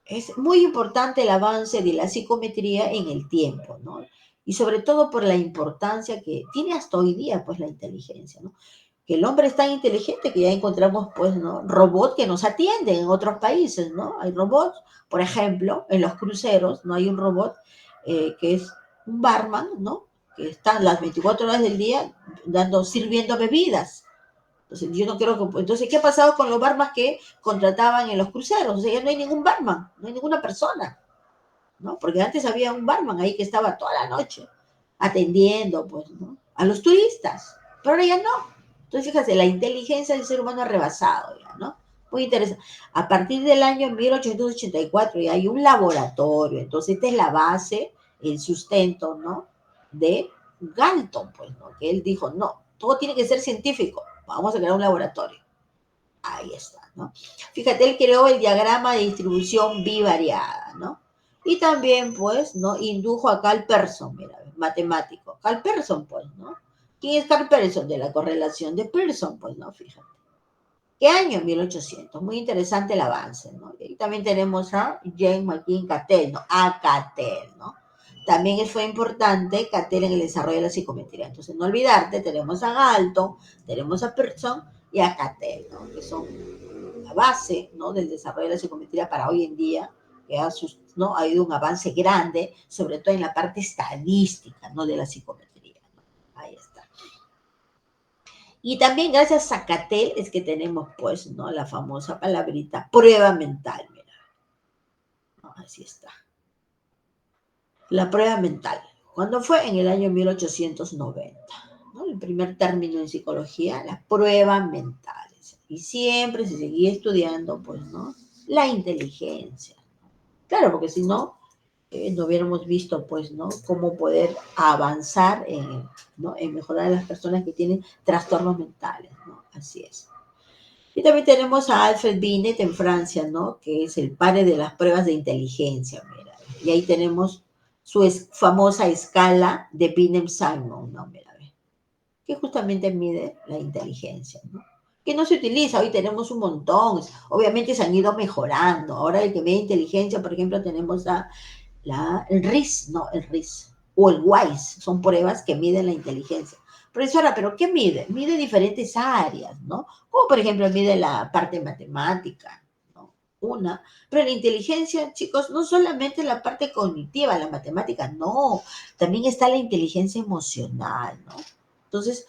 es muy importante el avance de la psicometría en el tiempo, ¿no? Y sobre todo por la importancia que tiene hasta hoy día, pues, la inteligencia, ¿no? Que el hombre es tan inteligente que ya encontramos, pues, ¿no? Robots que nos atienden en otros países, ¿no? Hay robots, por ejemplo, en los cruceros, ¿no? Hay un robot que es un barman, ¿no? Que está las 24 horas del día sirviendo bebidas. Entonces, yo no creo que. Entonces, ¿qué ha pasado con los barman que contrataban en los cruceros? O sea, ya no hay ningún barman, no hay ninguna persona, ¿no? Porque antes había un barman ahí que estaba toda la noche atendiendo, pues, ¿no? A los turistas, pero ahora ya no. Entonces, fíjate, la inteligencia del ser humano ha rebasado ya, ¿no? Muy interesante. A partir del año 1884 ya hay un laboratorio, entonces esta es la base, el sustento, ¿no? De Galton, pues, ¿no? Que él dijo, no, todo tiene que ser científico, vamos a crear un laboratorio. Ahí está, ¿no? Fíjate, él creó el diagrama de distribución bivariada, ¿no? Y también, pues, ¿no? Indujo a Carl Pearson, mira, matemático. Carl Pearson, pues, ¿no? ¿Quién es Carl Pearson? De la correlación de Pearson, pues, ¿no? Fíjate. ¿Qué año? 1800. Muy interesante el avance, ¿no? Y también tenemos a James McKean Cattell, ¿no? A Cattell, ¿no? También fue importante Cattell en el desarrollo de la psicometría. Entonces, no olvidarte, tenemos a Galton, tenemos a Pearson y a Cattell, ¿no? Que son la base, ¿no? Del desarrollo de la psicometría para hoy en día, que ¿no? Ha habido un avance grande, sobre todo en la parte estadística, ¿no? De la psicometría, ¿no? Ahí está. Y también gracias a Cattell es que tenemos, pues, ¿no? La famosa palabrita prueba mental, mira. ¿No? Así está. La prueba mental. ¿Cuándo fue? En el año 1890. ¿no? El primer término en psicología, las pruebas mentales. Y siempre se seguía estudiando, pues, ¿no? La inteligencia. Claro, porque si no, no hubiéramos visto, pues, ¿no? Cómo poder avanzar en, ¿no? En mejorar a las personas que tienen trastornos mentales, ¿no? Así es. Y también tenemos a Alfred Binet en Francia, ¿no? Que es el padre de las pruebas de inteligencia, mira. Y ahí tenemos su famosa escala de Binet-Simon, ¿no? Mira, que justamente mide la inteligencia, ¿no? Que no se utiliza, hoy tenemos un montón, obviamente se han ido mejorando. Ahora el que mide inteligencia, por ejemplo, tenemos el RIS, ¿no? El RIS o el WISE, son pruebas que miden la inteligencia. Profesora, ¿pero qué mide? Mide diferentes áreas, ¿no? Como por ejemplo mide la parte matemática, ¿no? Una. Pero la inteligencia, chicos, no solamente la parte cognitiva, la matemática, no. También está la inteligencia emocional, ¿no? Entonces,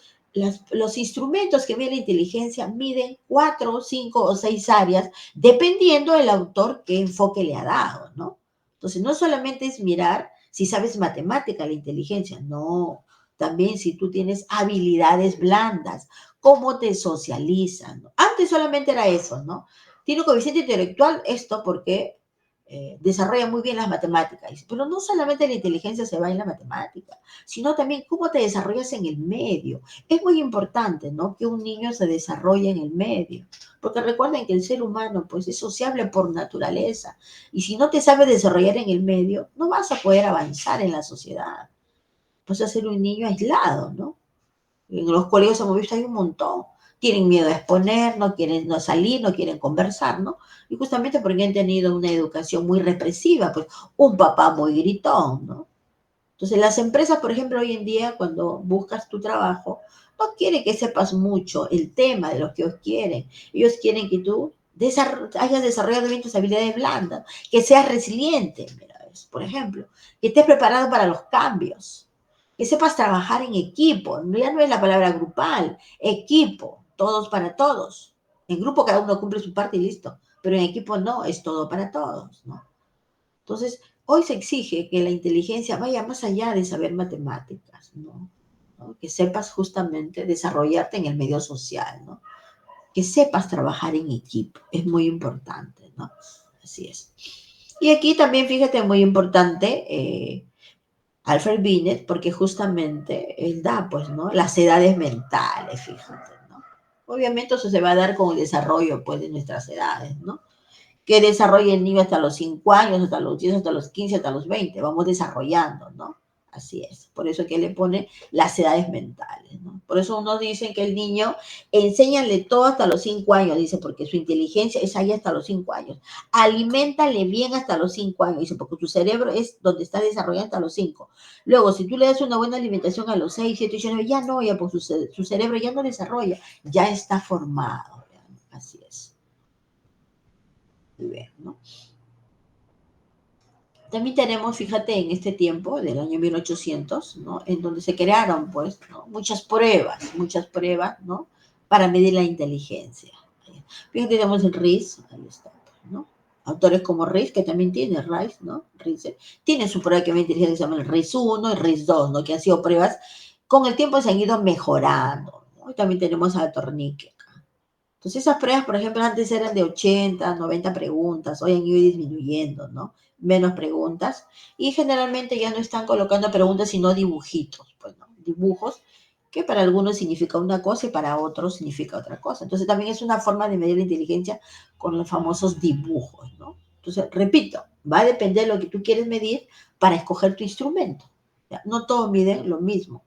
los instrumentos que miden la inteligencia miden 4, 5 o 6 áreas, dependiendo del autor qué enfoque le ha dado, ¿no? Entonces, no solamente es mirar si sabes matemática, la inteligencia, no. También si tú tienes habilidades blandas, cómo te socializan, ¿no? Antes solamente era eso, ¿no? Tiene un coeficiente intelectual, esto porque desarrolla muy bien las matemáticas. Pero no solamente la inteligencia se va en la matemática, sino también cómo te desarrollas en el medio. Es muy importante, ¿no? Que un niño se desarrolle en el medio. Porque recuerden que el ser humano, pues, es sociable por naturaleza. Y si no te sabes desarrollar en el medio, no vas a poder avanzar en la sociedad. Vas a ser un niño aislado, ¿no? En los colegios hemos visto hay un montón. Tienen miedo a exponer, no quieren no salir, no quieren conversar, ¿no? Y justamente porque han tenido una educación muy represiva, pues un papá muy gritón, ¿no? Entonces las empresas, por ejemplo, hoy en día, cuando buscas tu trabajo, no quieren que sepas mucho el tema de lo que ellos quieren. Ellos quieren que tú hayas desarrollado bien tus habilidades blandas, que seas resiliente, mira, por ejemplo, que estés preparado para los cambios, que sepas trabajar en equipo. Ya no es la palabra grupal, equipo, todos para todos. En grupo cada uno cumple su parte y listo, pero en equipo no, es todo para todos, ¿no? Entonces, hoy se exige que la inteligencia vaya más allá de saber matemáticas, ¿no? ¿No? Que sepas justamente desarrollarte en el medio social, ¿no? Que sepas trabajar en equipo, es muy importante, ¿no? Así es. Y aquí también, fíjate, muy importante, Alfred Binet, porque justamente él da, pues, ¿no? Las edades mentales, fíjate, ¿no? Obviamente eso se va a dar con el desarrollo, pues, de nuestras edades, ¿no? Que desarrolle el niño hasta los 5 años, hasta los 10, hasta los 15, hasta los 20. Vamos desarrollando, ¿no? Así es. Por eso que le pone las edades mentales, ¿no? Por eso uno dice que el niño, enséñale todo hasta los 5 años, dice, porque su inteligencia es ahí hasta los 5 años. Aliméntale bien hasta los 5 años, dice, porque tu cerebro es donde está desarrollando hasta los 5. Luego, si tú le das una buena alimentación a los 6, 7, 8, 9, ya no, ya, pues su cerebro ya no desarrolla, ya está formado. ¿Ya? Así es. Muy bien, ¿no? También tenemos, fíjate, en este tiempo, del año 1800, ¿no? En donde se crearon, pues, ¿no? Muchas pruebas, ¿no? Para medir la inteligencia. Fíjate, tenemos el RIS, ahí está, ¿no? Autores como RIS, que también tiene RIS, ¿no? RIS, tiene su prueba que mide inteligencia, que se llama el RIS 1 y RIS 2, ¿no? Que han sido pruebas, con el tiempo se han ido mejorando, ¿no? Y también tenemos a Tornique. Entonces esas pruebas, por ejemplo, antes eran de 80, 90 preguntas, hoy han ido disminuyendo, ¿no? Menos preguntas. Y generalmente ya no están colocando preguntas, sino dibujitos, pues, ¿no? Dibujos que para algunos significa una cosa y para otros significa otra cosa. Entonces también es una forma de medir la inteligencia con los famosos dibujos, ¿no? Entonces, repito, va a depender de lo que tú quieres medir para escoger tu instrumento. ¿Ya? No todos miden lo mismo.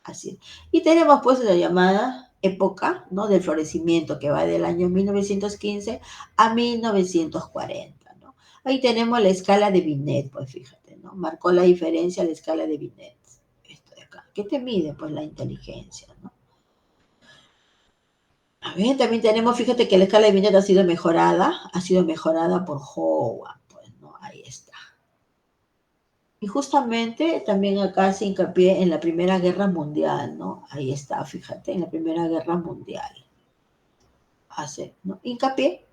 Así es. Y tenemos pues la llamada época, ¿no? Del florecimiento que va del año 1915 a 1940, ¿no? Ahí tenemos la escala de Binet, pues fíjate, ¿no? Marcó la diferencia la escala de Binet. Esto de acá. ¿Qué te mide? Pues la inteligencia, ¿no? A ver, también tenemos, fíjate que la escala de Binet ha sido mejorada por Howard, pues, ¿no? Ahí está. Y justamente también acá se hincapié en la Primera Guerra Mundial, ¿no? Ahí está, fíjate, en la Primera Guerra Mundial. Hace, ¿no? Hincapié,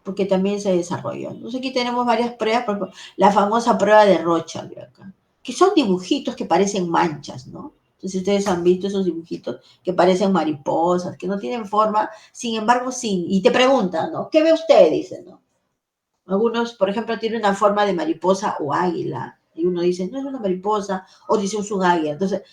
porque también se desarrolló. Entonces aquí tenemos varias pruebas, por ejemplo, la famosa prueba de Rorschach, acá, que son dibujitos que parecen manchas, ¿no? Entonces ustedes han visto esos dibujitos que parecen mariposas, que no tienen forma, sin embargo sí. Y te preguntan, ¿no? ¿Qué ve usted? Dicen, ¿no? Algunos, por ejemplo, tienen una forma de mariposa o águila. Y uno dice, no es una mariposa, o dice es un águila. Entonces,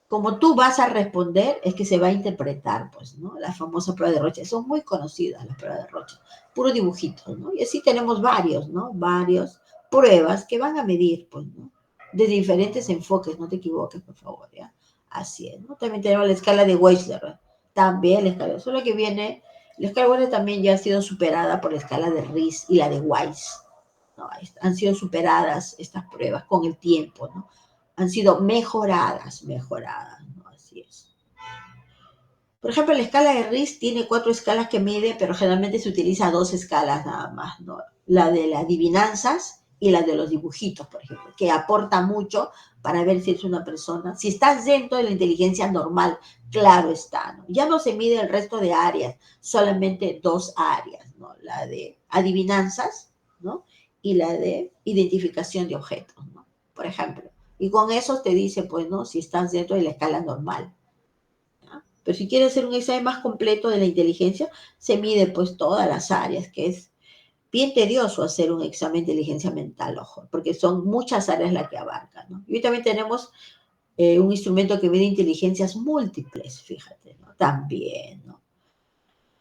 como tú vas a responder, es que se va a interpretar, pues, ¿no? La famosa prueba de Roche. Son muy conocidas las pruebas de Roche. Puro dibujitos, ¿no? Y así tenemos varios, ¿no? Varios pruebas que van a medir, pues, ¿no? De diferentes enfoques, no te equivoques, por favor, ¿ya? Así es, ¿no? También tenemos la escala de Wechsler, ¿no? También la escala, solo que viene, la escala de Wechsler también ya ha sido superada por la escala de Rice y la de Weiss, ¿no? Han sido superadas estas pruebas con el tiempo, ¿no? Han sido mejoradas, ¿no? Así es. Por ejemplo, la escala de Rice tiene 4 escalas que mide, pero generalmente se utiliza 2 escalas nada más, ¿no? La de las adivinanzas y la de los dibujitos, por ejemplo, que aporta mucho para ver si es una persona, si estás dentro de la inteligencia normal, claro está, ¿no? Ya no se mide el resto de áreas, solamente 2 áreas, ¿no? La de adivinanzas, ¿no? Y la de identificación de objetos, ¿no? Por ejemplo. Y con eso te dice, pues, ¿no? Si estás dentro de la escala normal. ¿Ya? Pero si quieres hacer un examen más completo de la inteligencia, se mide, pues, todas las áreas, que es bien tedioso hacer un examen de inteligencia mental, ojo, porque son muchas áreas las que abarcan, ¿no? Y hoy también tenemos un instrumento que mide inteligencias múltiples, fíjate, ¿no? También, ¿no?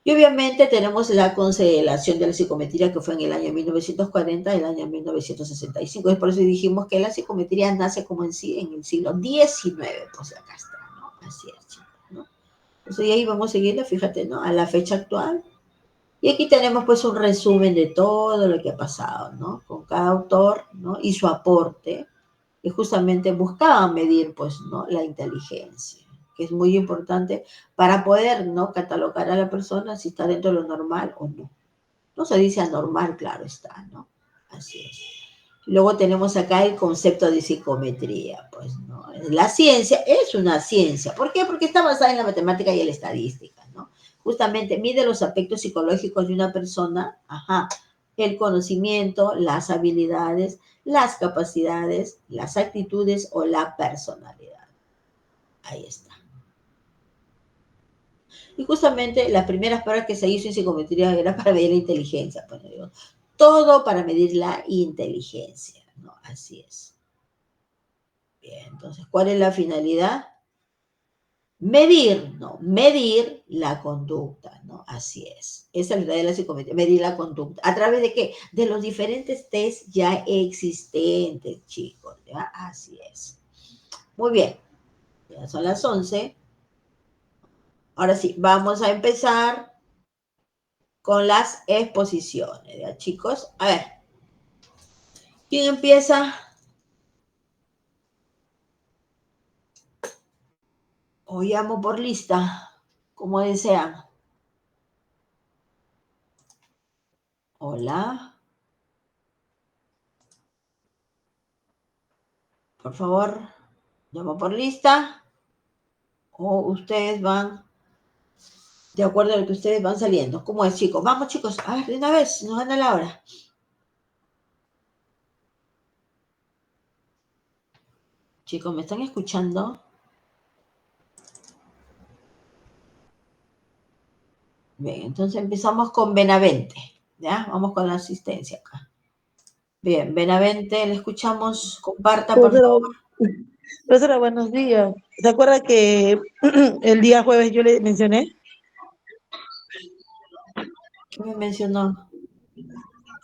Y obviamente tenemos la constelación de la psicometría que fue en el año 1940 y el año 1965. Es por eso dijimos que la psicometría nace como en sí en el siglo XIX, pues acá está, ¿no? Así es, chicos, ¿no? Entonces y ahí vamos a seguirle, fíjate, ¿no? A la fecha actual. Y aquí tenemos pues un resumen de todo lo que ha pasado, ¿no? Con cada autor, ¿no? Y su aporte, que justamente buscaban medir, pues, ¿no? La inteligencia, que es muy importante para poder, ¿no? Catalogar a la persona si está dentro de lo normal o no. No se dice anormal, claro está, ¿no? Así es. Luego tenemos acá el concepto de psicometría, pues, ¿no? La ciencia es una ciencia. ¿Por qué? Porque está basada en la matemática y en la estadística, ¿no? Justamente mide los aspectos psicológicos de una persona, ajá, el conocimiento, las habilidades, las capacidades, las actitudes o la personalidad. Ahí está. Y justamente las primeras pruebas que se hizo en psicometría era para medir la inteligencia, pues, ¿no? Todo para medir la inteligencia, ¿no? Así es. Bien, entonces, ¿cuál es la finalidad? Medir, ¿no? Medir la conducta, ¿no? Así es. Esa es la de la psicometría, medir la conducta. ¿A través de qué? De los diferentes test ya existentes, chicos, ¿ya? Así es. Muy bien. Ya son las 11. Ahora sí, vamos a empezar con las exposiciones, ¿ya, chicos? A ver, ¿quién empieza? O llamo por lista, como desean. Hola. Por favor, llamo por lista. O ustedes van de acuerdo a lo que ustedes van saliendo. ¿Cómo es, chicos? Vamos, chicos. A ver, de una vez, nos gana la hora. Chicos, ¿me están escuchando? Bien, entonces empezamos con Benavente. ¿Ya? Vamos con la asistencia acá. Bien, Benavente, le escuchamos. Comparta, por Profesora, favor. profesora, buenos días. ¿Se acuerda que el día jueves yo le mencioné ¿Qué me mencionó?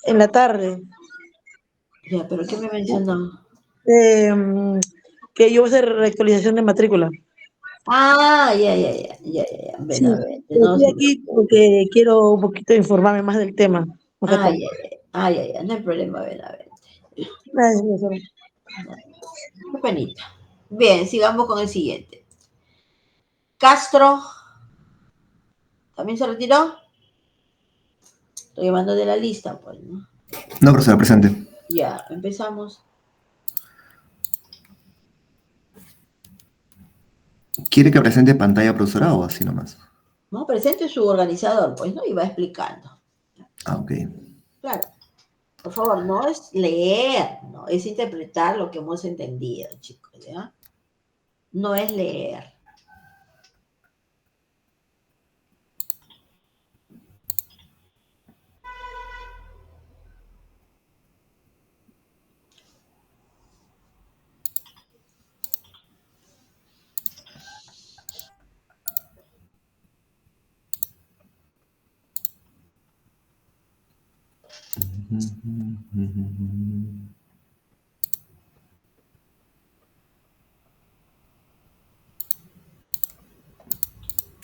en la tarde Ya, pero ¿qué me mencionó? eh, que yo voy a hacer reactualización de matrícula? Ah, ya, Sí, Benavente. No, estoy aquí porque quiero un poquito informarme más del tema. Más a fondo. no hay problema, Benavente. Gracias, profesora. Qué penita. Bien, sigamos con el siguiente. Castro, ¿también se retiró? Estoy llamando de la lista, pues, ¿no? No, profesora, presente. Ya, empezamos. ¿Quiere que presente pantalla, profesora, o así nomás? No, presente su organizador, pues, ¿no? Y va explicando. Ah, ok. Claro. Por favor, no es leer, no, es interpretar lo que hemos entendido, chicos, ¿ya? no es leer.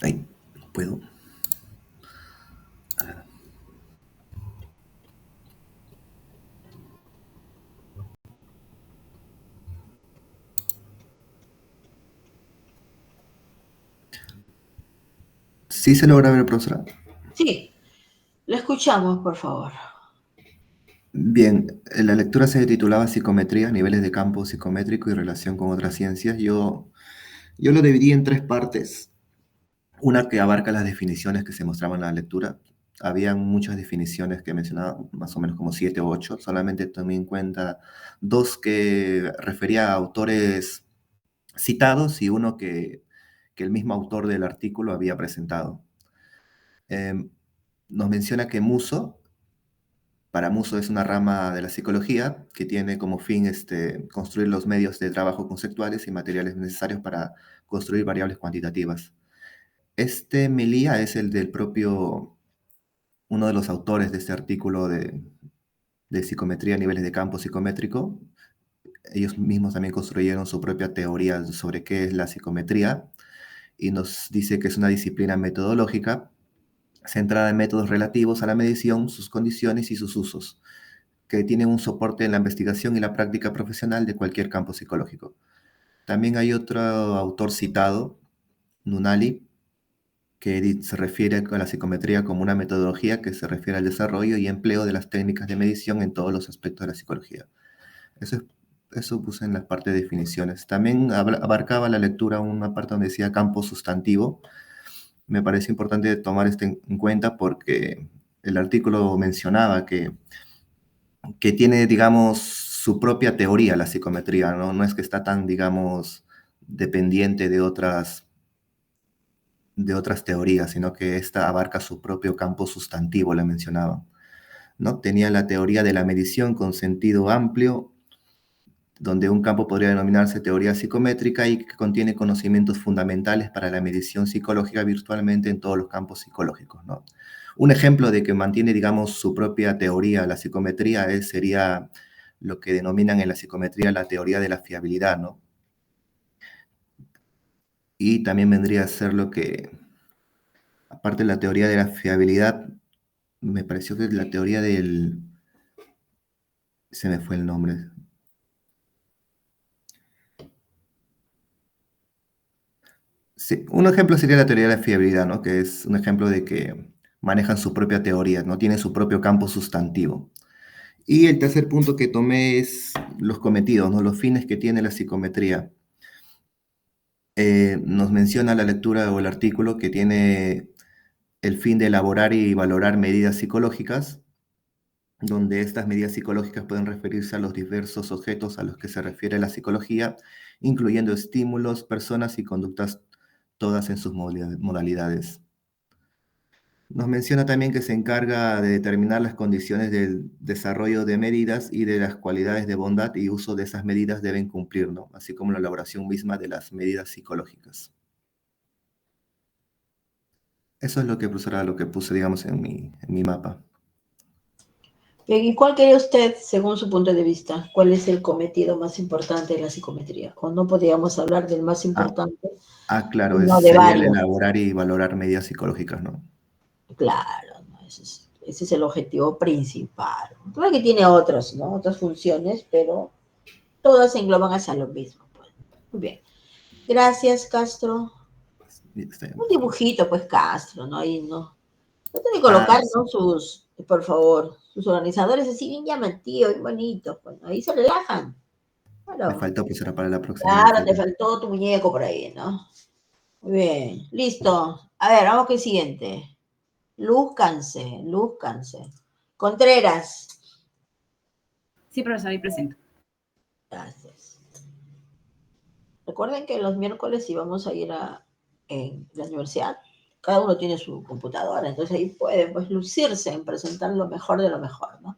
Ay, no puedo. ¿Sí se logra ver, profesora? Sí, lo escuchamos, por favor. Bien, la lectura se titulaba Psicometría, niveles de campo psicométrico y relación con otras ciencias. Yo lo dividí en tres partes. Una que abarca las definiciones que se mostraban en la lectura. Habían muchas definiciones que mencionaba, más o menos como 7 o 8. Solamente tomé en cuenta dos que refería a autores citados y uno que el mismo autor del artículo había presentado. Nos menciona que para Muso es una rama de la psicología que tiene como fin construir los medios de trabajo conceptuales y materiales necesarios para construir variables cuantitativas. Melía es el del propio, uno de los autores de este artículo de psicometría a niveles de campo psicométrico. Ellos mismos también construyeron su propia teoría sobre qué es la psicometría y nos dice que es una disciplina metodológica centrada en métodos relativos a la medición, sus condiciones y sus usos, que tienen un soporte en la investigación y la práctica profesional de cualquier campo psicológico. También hay otro autor citado, Nunali, que se refiere a la psicometría como una metodología que se refiere al desarrollo y empleo de las técnicas de medición en todos los aspectos de la psicología. Eso puse en la parte de definiciones. También abarcaba la lectura una parte donde decía campo sustantivo. Me parece importante tomar esto en cuenta porque el artículo mencionaba que tiene, digamos, su propia teoría la psicometría, ¿no? No es que está tan, digamos, dependiente de otras teorías, sino que esta abarca su propio campo sustantivo, le mencionaba, ¿no? Tenía la teoría de la medición con sentido amplio, donde un campo podría denominarse teoría psicométrica y que contiene conocimientos fundamentales para la medición psicológica virtualmente en todos los campos psicológicos, ¿no? Un ejemplo de que mantiene, digamos, su propia teoría, la psicometría, sería lo que denominan en la psicometría la teoría de la fiabilidad, ¿no? Y también vendría a ser lo que, aparte de la teoría de la fiabilidad, me pareció que la teoría se me fue el nombre. Sí, un ejemplo sería la teoría de la fiabilidad, ¿no? Que es un ejemplo de que manejan su propia teoría, ¿no? Tienen su propio campo sustantivo. Y el tercer punto que tomé es los cometidos, ¿no? Los fines que tiene la psicometría. Nos menciona la lectura o el artículo que tiene el fin de elaborar y valorar medidas psicológicas, donde estas medidas psicológicas pueden referirse a los diversos objetos a los que se refiere la psicología, incluyendo estímulos, personas y conductas, todas en sus modalidades. Nos menciona también que se encarga de determinar las condiciones del desarrollo de medidas y de las cualidades de bondad y uso de esas medidas deben cumplir, ¿no? Así como la elaboración misma de las medidas psicológicas. Eso es lo que, profesora, lo que puse, digamos, en mi mapa. Bien, ¿y cuál cree usted, según su punto de vista, cuál es el cometido más importante de la psicometría? O no podríamos hablar del más importante, Claro, sino de sería el varios. elaborar y valorar medidas psicológicas, ¿no? Claro, ¿no? Ese es el objetivo principal. Claro que tiene otros, ¿no? Otras funciones, pero todas se engloban hacia lo mismo, pues. Muy bien. Gracias, Castro. Está bien, Un profesora. dibujito, pues, Castro, ¿no? Ahí, ¿no? No tiene que colocar, Sí. ¿no? Por favor, sus organizadores así bien llamativos, bien bonitos, pues, ¿no? Ahí se relajan. Me Claro, faltó, profesora, para la próxima claro, te dibujar. faltó tu muñeco por ahí, ¿no? Muy bien, listo. A ver, vamos con el siguiente. Lúzcanse, lúzcanse. Contreras. Sí, profesor, ahí presento. Gracias. Recuerden que los miércoles si vamos a ir en la universidad, cada uno tiene su computadora, entonces ahí pueden pues lucirse en presentar lo mejor de lo mejor, ¿no?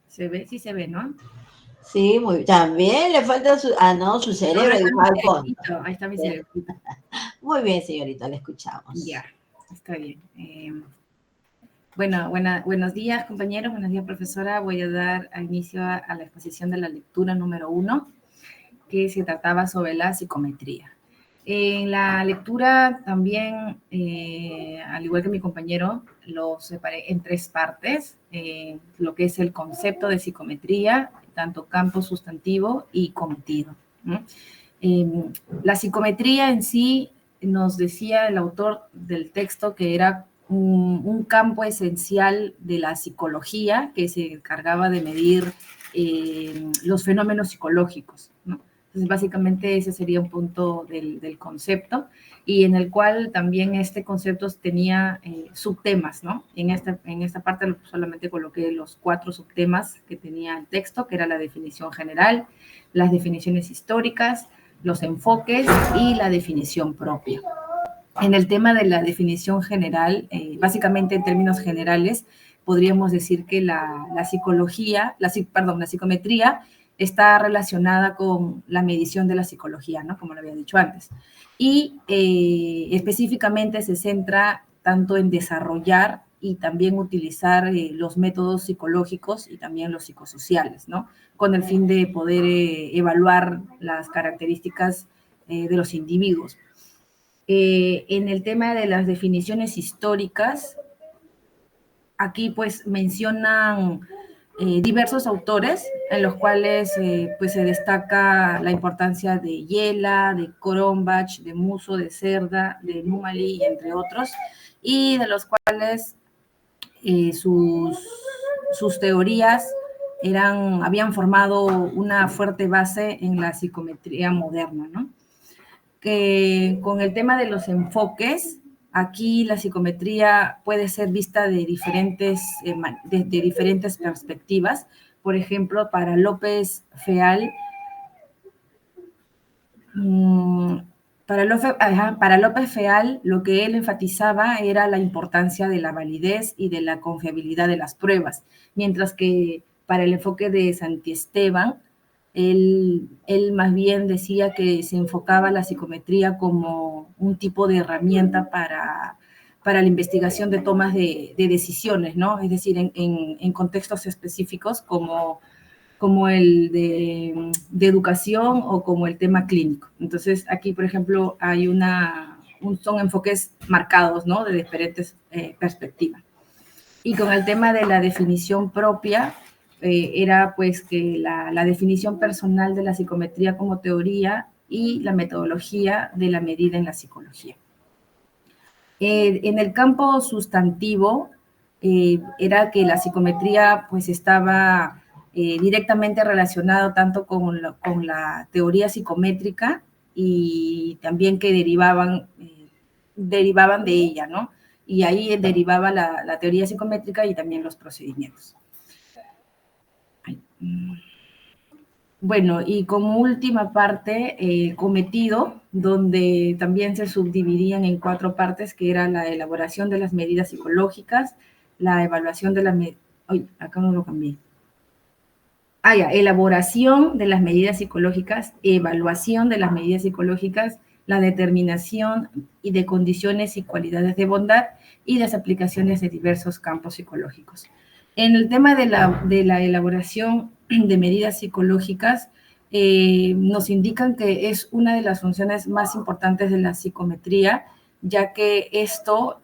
¿Se ve? Sí se ve, ¿no? Sí, muy, también le falta su, no, su cerebro, Ahora está dijo mi al fondo. cerebrito, ahí está mi cerebrito. Muy bien, señorita, le escuchamos. Ya, está bien. Bueno, buenos días, compañeros, buenos días, profesora. Voy a dar inicio a la exposición de la lectura número 1, que se trataba sobre la psicometría. En la lectura también, al igual que mi compañero, lo separé en 3 partes, lo que es el concepto de psicometría, tanto campo sustantivo y cometido, ¿no? La psicometría en sí, nos decía el autor del texto que era un campo esencial de la psicología que se encargaba de medir los fenómenos psicológicos, ¿no? Entonces, básicamente ese sería un punto del concepto y en el cual también este concepto tenía subtemas, ¿no? En esta parte solamente coloqué los 4 subtemas que tenía el texto, que era la definición general, las definiciones históricas, los enfoques y la definición propia. En el tema de la definición general, básicamente en términos generales, podríamos decir que la psicometría está relacionada con la medición de la psicología, ¿no? Como lo había dicho antes. Y específicamente se centra tanto en desarrollar y también utilizar los métodos psicológicos y también los psicosociales, ¿no? Con el fin de poder evaluar las características de los individuos. En el tema de las definiciones históricas, aquí pues mencionan diversos autores en los cuales pues se destaca la importancia de Yela, de Cronbach, de Musso, de Cerda, de Numali, entre otros, y de los cuales sus teorías habían formado una fuerte base en la psicometría moderna, ¿no? Que con el tema de los enfoques, aquí la psicometría puede ser vista de diferentes perspectivas. Por ejemplo, para López Feal, para López Feal, lo que él enfatizaba era la importancia de la validez y de la confiabilidad de las pruebas, mientras que para el enfoque de Santiesteban, él más bien decía que se enfocaba la psicometría como un tipo de herramienta para la investigación de tomas de decisiones, ¿no? Es decir, en contextos específicos como el de educación o como el tema clínico. Entonces, aquí, por ejemplo, hay son enfoques marcados, ¿no? De diferentes perspectivas. Y con el tema de la definición propia, era pues que la definición personal de la psicometría como teoría y la metodología de la medida en la psicología. En el campo sustantivo, era que la psicometría pues estaba directamente relacionado tanto con la teoría psicométrica y también que derivaban de ella, ¿no? Y ahí derivaba la teoría psicométrica y también los procedimientos. Bueno, y como última parte, cometido, donde también se subdividían en 4 partes, que era la elaboración de las medidas psicológicas, la evaluación de las medidas... Ay, acá no lo cambié. Elaboración de las medidas psicológicas, evaluación de las medidas psicológicas, la determinación y de condiciones y cualidades de bondad y las aplicaciones de diversos campos psicológicos. En el tema de la elaboración de medidas psicológicas, nos indican que es una de las funciones más importantes de la psicometría, ya que esto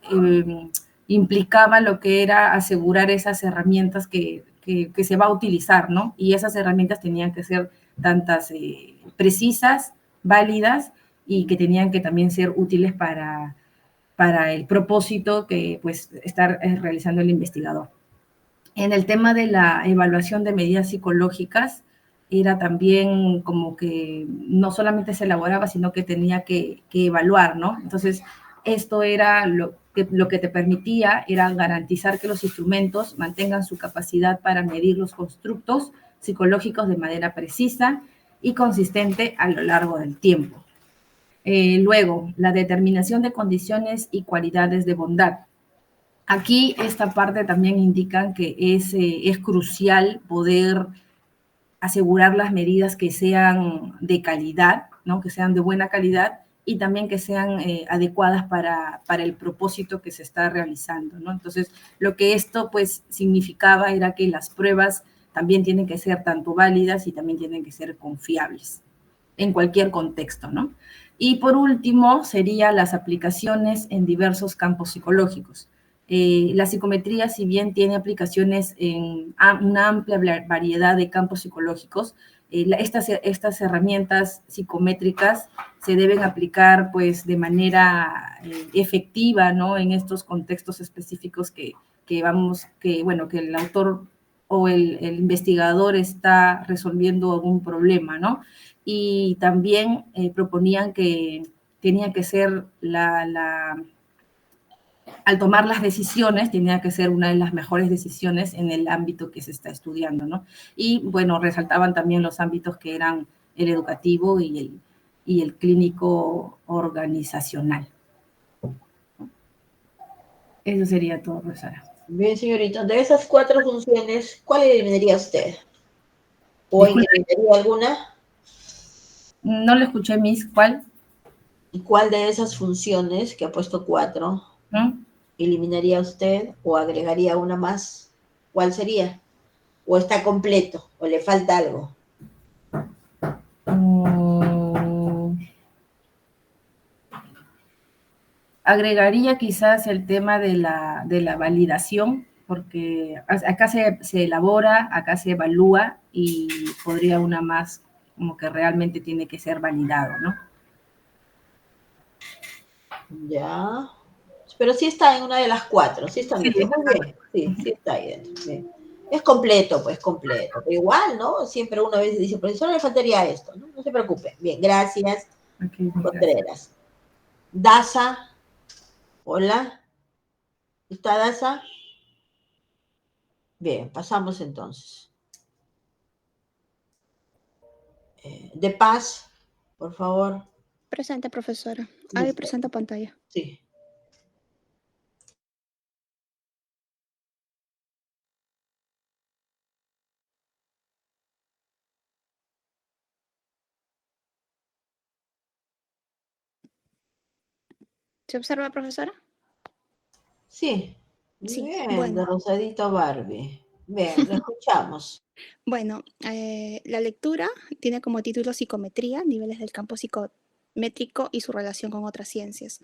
implicaba lo que era asegurar esas herramientas que se va a utilizar, ¿no? Y esas herramientas tenían que ser tantas precisas, válidas y que tenían que también ser útiles para el propósito que pues está realizando el investigador. En el tema de la evaluación de medidas psicológicas, era también como que no solamente se elaboraba, sino que tenía que evaluar, ¿no? Entonces, esto era lo que te permitía, era garantizar que los instrumentos mantengan su capacidad para medir los constructos psicológicos de manera precisa y consistente a lo largo del tiempo. Luego, la determinación de condiciones y cualidades de bondad. Aquí esta parte también indican que es crucial poder asegurar las medidas que sean de calidad, ¿no? Que sean de buena calidad y también que sean adecuadas para el propósito que se está realizando, ¿no? Entonces, lo que esto pues significaba era que las pruebas también tienen que ser tanto válidas y también tienen que ser confiables en cualquier contexto, ¿no? Y por último, serían las aplicaciones en diversos campos psicológicos. La psicometría, si bien tiene aplicaciones en una amplia variedad de campos psicológicos, estas herramientas psicométricas se deben aplicar pues de manera efectiva, ¿no? En estos contextos específicos que el autor o el investigador está resolviendo algún problema, ¿no? Y también proponían que tenía que ser al tomar las decisiones, tenía que ser una de las mejores decisiones en el ámbito que se está estudiando, ¿no? Y, bueno, resaltaban también los ámbitos que eran el educativo y el clínico organizacional. Eso sería todo, profesora. Bien, señorita. De esas 4 funciones, ¿cuál eliminaría usted? ¿O eliminaría alguna? No le escuché, Miss. ¿Cuál? ¿Y cuál de esas funciones, que ha puesto 4, eliminaría usted o agregaría una más? ¿Cuál sería? ¿O está completo? ¿O le falta algo? Agregaría quizás el tema de la validación, porque acá se elabora, acá se evalúa y podría una más como que realmente tiene que ser validado, ¿no? Ya. Pero sí está en una de las 4, sí está Sí, bien. Muy bien. Sí está ahí dentro. Bien. Es completo, pues completo. Pero igual, ¿no? Siempre uno a veces dice, profesor, le faltaría esto, ¿no? No se preocupe. Bien, gracias. Okay, Contreras. Daza. Hola. ¿Está Daza? Bien, pasamos entonces. De Paz, por favor. Presente, profesora. Ahí presenta pantalla. Sí. ¿Se observa, profesora? Sí. Sí, Bien, bueno. de Rosadito Barbie. Bien, lo escuchamos. Bueno, la lectura tiene como título Psicometría, niveles del campo psicométrico y su relación con otras ciencias.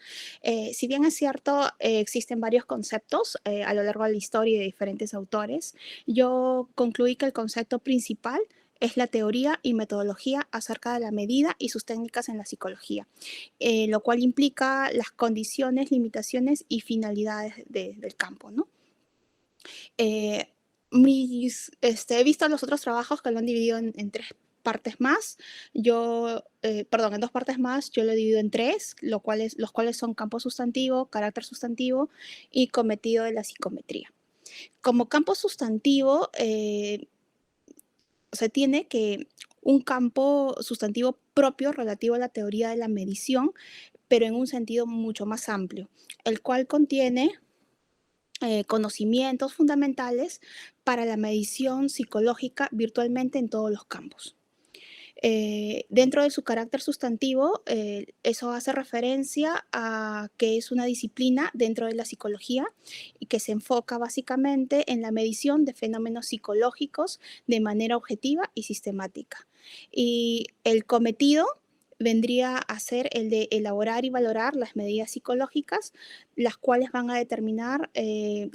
Si bien es cierto, existen varios conceptos a lo largo de la historia de diferentes autores, yo concluí que el concepto principal es la teoría y metodología acerca de la medida y sus técnicas en la psicología, lo cual implica las condiciones, limitaciones y finalidades del campo, ¿no? He visto los otros trabajos que lo han dividido en 3 partes más. En 2 partes más, yo lo he dividido en 3, los cuales son campo sustantivo, carácter sustantivo y cometido de la psicometría. Como campo sustantivo, se tiene que un campo sustantivo propio relativo a la teoría de la medición, pero en un sentido mucho más amplio, el cual contiene conocimientos fundamentales para la medición psicológica virtualmente en todos los campos. Dentro de su carácter sustantivo, eso hace referencia a que es una disciplina dentro de la psicología y que se enfoca básicamente en la medición de fenómenos psicológicos de manera objetiva y sistemática. Y el cometido vendría a ser el de elaborar y valorar las medidas psicológicas, las cuales van a determinar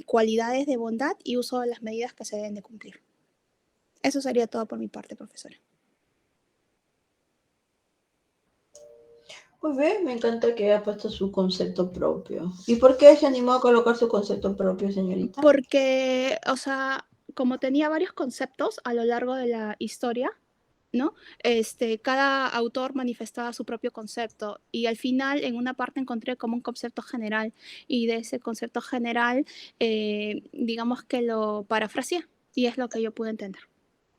cualidades de bondad y uso de las medidas que se deben de cumplir. Eso sería todo por mi parte, profesora. Muy bien, me encanta que haya puesto su concepto propio. ¿Y por qué se animó a colocar su concepto propio, señorita? Porque, o sea, como tenía varios conceptos a lo largo de la historia, ¿no? Cada autor manifestaba su propio concepto y al final en una parte encontré como un concepto general y de ese concepto general, digamos que lo parafraseé y es lo que yo pude entender.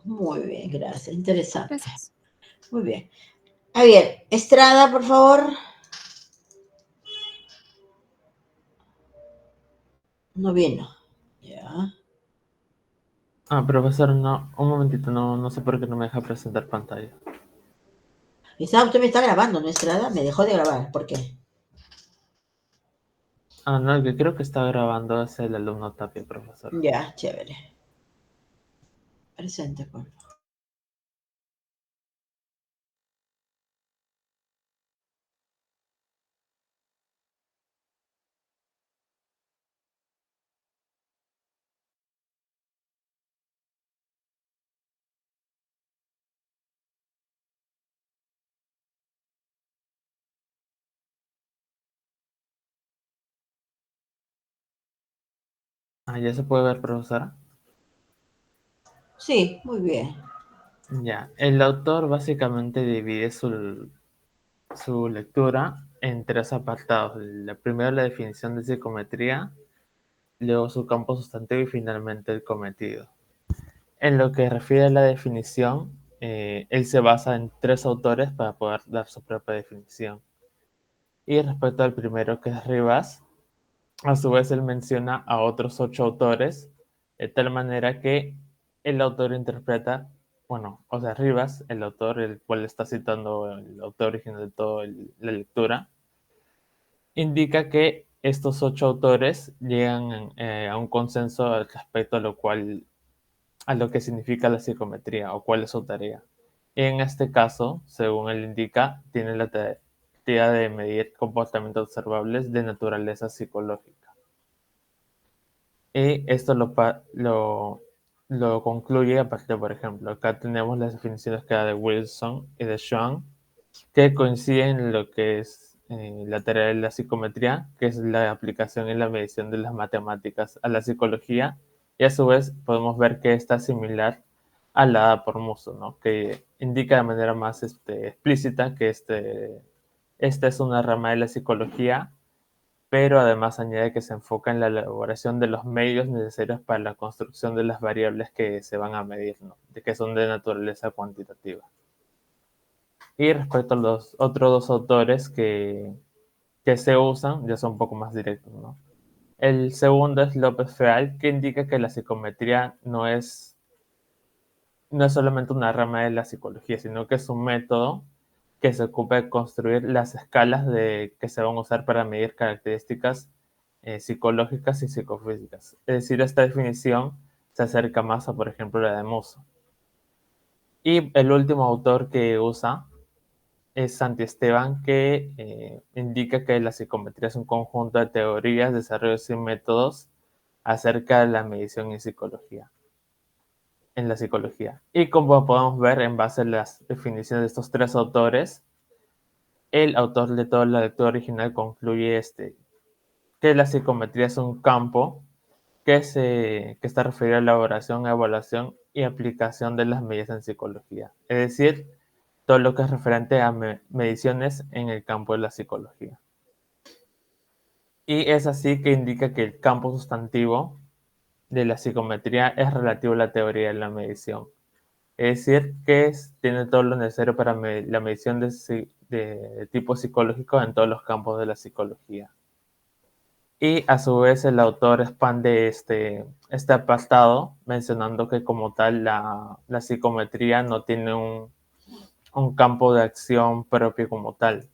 Muy bien, gracias. Interesante. Gracias. Muy bien. Javier, Estrada, por favor. No vino. Ya. Profesor, no, un momentito, no sé por qué no me deja presentar pantalla. Usted me está grabando, ¿no, Estrada? Me dejó de grabar. ¿Por qué? No, el que creo que está grabando es el alumno Tapia, profesor. Ya, chévere. Presente, por favor. ¿Ya se puede ver, profesora? Sí, muy bien. Ya, el autor básicamente divide su lectura en tres apartados. Primero la definición de psicometría, luego su campo sustantivo y finalmente el cometido. En lo que refiere a la definición, él se basa en tres autores para poder dar su propia definición. Y respecto al primero, que es Rivas, a su vez él menciona a otros 8 autores, de tal manera que el autor interpreta, bueno, o sea, Rivas, el autor, el cual está citando el autor original de toda la lectura, indica que estos 8 autores llegan a un consenso al respecto a lo que significa la psicometría o cuál es su tarea. Y en este caso, según él indica, tiene la tarea de medir comportamientos observables de naturaleza psicológica. Y esto lo concluye a partir, por ejemplo, acá tenemos las definiciones que da de Wilson y de Schwann, que coinciden en lo que es la tarea de la psicometría, que es la aplicación y la medición de las matemáticas a la psicología, y a su vez podemos ver que está similar a la dada por Musso, ¿no? Que indica de manera más explícita que esta es una rama de la psicología, pero además añade que se enfoca en la elaboración de los medios necesarios para la construcción de las variables que se van a medir, ¿no? De que son de naturaleza cuantitativa. Y respecto a los otros dos autores que se usan, ya son un poco más directos, ¿no? El segundo es López Feal, que indica que la psicometría no es solamente una rama de la psicología, sino que es un método que se ocupa de construir las escalas que se van a usar para medir características psicológicas y psicofísicas. Es decir, esta definición se acerca más a, por ejemplo, la de Musso. Y el último autor que usa es Santi Esteban, que indica que la psicometría es un conjunto de teorías, desarrollos y métodos acerca de la medición en la psicología. Y como podemos ver en base a las definiciones de estos tres autores, el autor de toda la lectura original concluye que la psicometría es un campo que está referido a la elaboración, evaluación y aplicación de las medidas en psicología. Es decir, todo lo que es referente a mediciones en el campo de la psicología. Y es así que indica que el campo sustantivo de la psicometría es relativo a la teoría de la medición. Es decir, que tiene todo lo necesario para la medición de tipo psicológico en todos los campos de la psicología. Y a su vez el autor expande este apartado mencionando que como tal la psicometría no tiene un campo de acción propio como tal,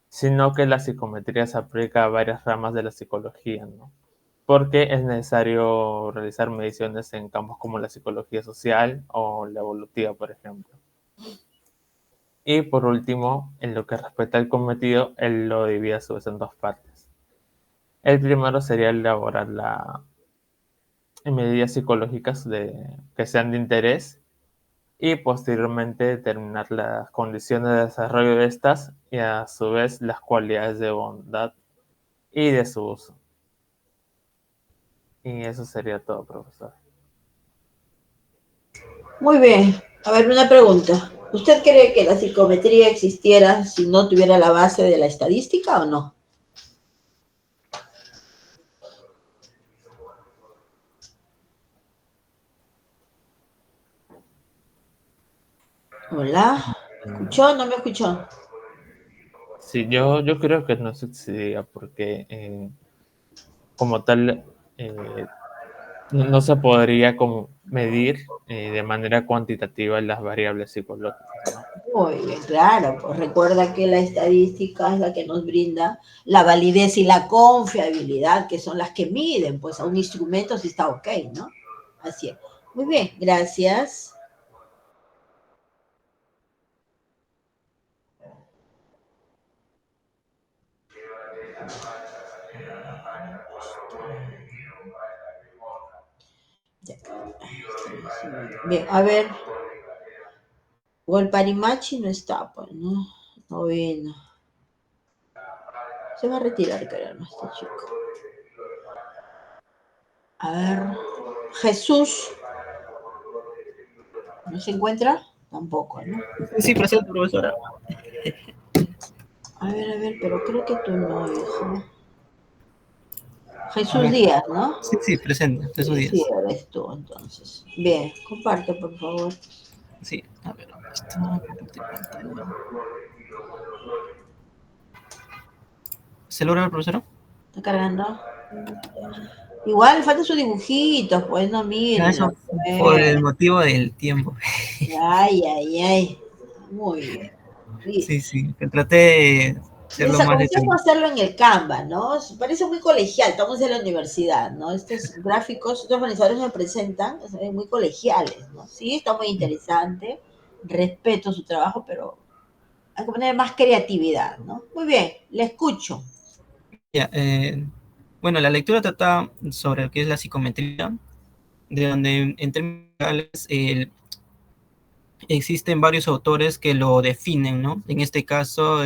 sino que la psicometría se aplica a varias ramas de la psicología, ¿no? Porque es necesario realizar mediciones en campos como la psicología social o la evolutiva, por ejemplo. Y por último, en lo que respecta al cometido, él lo divide a su vez en dos partes. El primero sería elaborar medidas psicológicas que sean de interés y posteriormente determinar las condiciones de desarrollo de estas y a su vez las cualidades de bondad y de su uso. Y eso sería todo, profesor. Muy bien. A ver, una pregunta. ¿Usted cree que la psicometría existiera si no tuviera la base de la estadística o no? Hola, ¿me escuchó? ¿No me escuchó? Sí, yo creo que no sucedería porque como tal no se podría como medir de manera cuantitativa las variables psicológicas, ¿no? Muy bien, claro, pues recuerda que la estadística es la que nos brinda la validez y la confiabilidad, que son las que miden, pues a un instrumento si está ok, ¿no? Así es. Muy bien, gracias. Ya. Bien, a ver, Golparimachi no está, pues, ¿no? No vino. Se va a retirar, creo, ¿no? Este chico. A ver, Jesús, ¿no se encuentra? Tampoco, ¿no? Sí, presente, profesora. A ver, pero creo que tú no, hijo. A Jesús ver. Díaz, ¿no? Sí, presente, Jesús Sí, sí, Díaz. eres tú, entonces. Bien, comparte, por favor. Sí, a ver, ¿dónde está? Compartir pantalla. ¿Se logra, profesora? ¿Está cargando? Igual falta sus dibujitos, pues no No, miren. eso por el motivo del tiempo. Ay. Muy bien. Sí, Listo. sí, que traté de hacerlo más Comencemos a detallado. hacerlo en el Canva, ¿no? Parece muy colegial, estamos en la universidad, ¿no? Estos gráficos, estos organizadores me presentan, se ven muy colegiales, ¿no? Sí, está muy interesante, respeto su trabajo, pero hay que poner más creatividad, ¿no? Muy bien, le escucho. Ya, bueno, la lectura trata sobre lo que es la psicometría, de donde en términos generales existen varios autores que lo definen, ¿no? En este caso,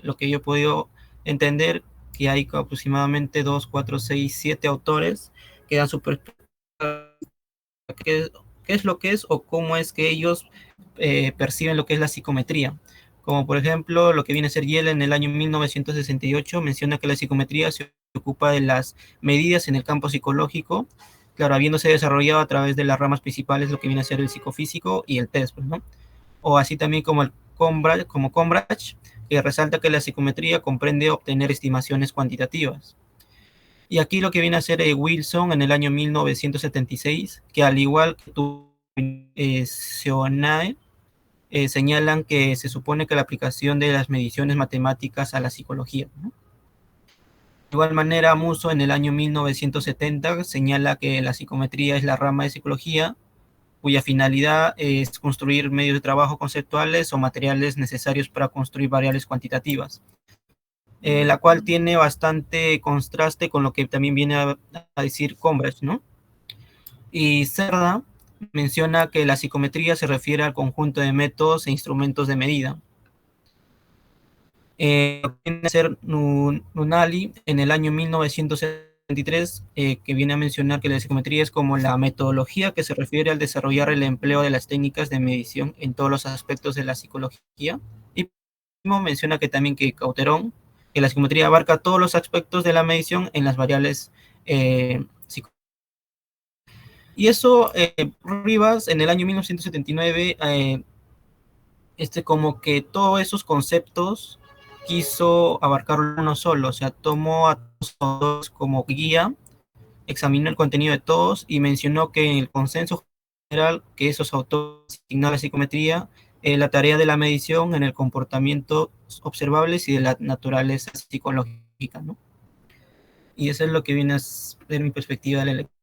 lo que yo he podido entender, que hay aproximadamente 2, 4, 6, 7 autores que dan su perspectiva, qué, qué es lo que es o cómo es que ellos perciben lo que es la psicometría. Como por ejemplo, lo que viene a ser Yale en el año 1968 menciona que la psicometría se ocupa de las medidas en el campo psicológico, claro, habiéndose desarrollado a través de las ramas principales, lo que viene a ser el psicofísico y el test, ¿no? O así también como el Combrach, que resalta que la psicometría comprende obtener estimaciones cuantitativas. Y aquí lo que viene a hacer Wilson en el año 1976, que al igual que tú, Seonae, señalan que se supone que la aplicación de las mediciones matemáticas a la psicología, ¿no? De igual manera, Musso en el año 1970 señala que la psicometría es la rama de psicología cuya finalidad es construir medios de trabajo conceptuales o materiales necesarios para construir variables cuantitativas, la cual tiene bastante contraste con lo que también viene a decir Combrach, ¿no? Y Cerda menciona que la psicometría se refiere al conjunto de métodos e instrumentos de medida. Viene a ser Nunali en el año 1973, que viene a mencionar que la psicometría es como la metodología que se refiere al desarrollar el empleo de las técnicas de medición en todos los aspectos de la psicología. Y menciona que también que Cauterón, que la psicometría abarca todos los aspectos de la medición en las variables psicológicas. Y eso, Rivas, en el año 1979, como que todos esos conceptos quiso abarcar uno solo, o sea, tomó a todos como guía, examinó el contenido de todos y mencionó que en el consenso general que esos autores asignan a la psicometría, la tarea de la medición en el comportamiento observables y de la naturaleza psicológica, ¿no? Y eso es lo que viene a ser mi perspectiva de la lectura.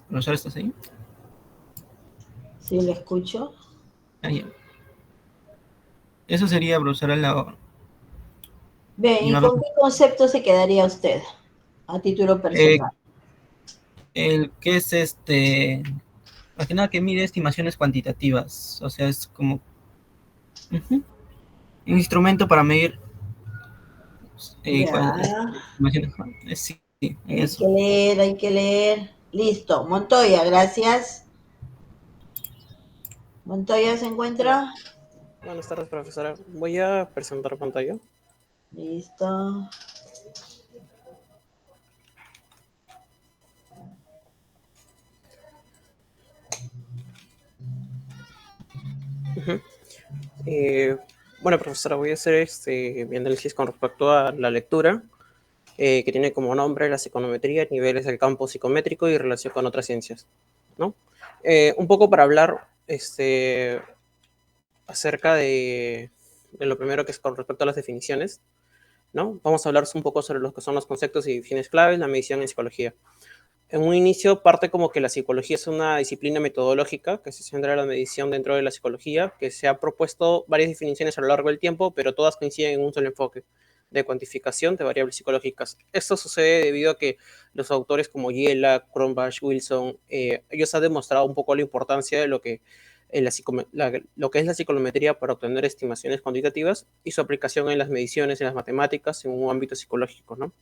¿Profesor, estás ahí? Sí, le escucho. Ahí. Eso sería, profesora, la... Bien, ¿y con qué concepto se quedaría usted a título personal? El que es más que nada que mide estimaciones cuantitativas, o sea, es como... Un instrumento para medir Ya. sí, Hay eso. que leer, hay que leer. Listo. Montoya, gracias. Montoya se Hola, encuentra. buenas tardes, profesora. Voy a presentar pantalla. Listo. Ujú. Eh, bueno, profesora, voy a hacer mi análisis con respecto a la lectura, que tiene como nombre la psiconometría, niveles del campo psicométrico y relación con otras ciencias, ¿no? Un poco para hablar acerca de lo primero que es con respecto a las definiciones, ¿no? Vamos a hablar un poco sobre lo que son los conceptos y definiciones claves, la medición en psicología. En un inicio parte como que la psicología es una disciplina metodológica que se centra en la medición dentro de la psicología, que se ha propuesto varias definiciones a lo largo del tiempo, pero todas coinciden en un solo enfoque de cuantificación de variables psicológicas. Esto sucede debido a que los autores como Yela, Cronbach, Wilson, ellos han demostrado un poco la importancia de lo que, lo que es la psiconometría para obtener estimaciones cuantitativas y su aplicación en las mediciones, en las matemáticas, en un ámbito psicológico, ¿no?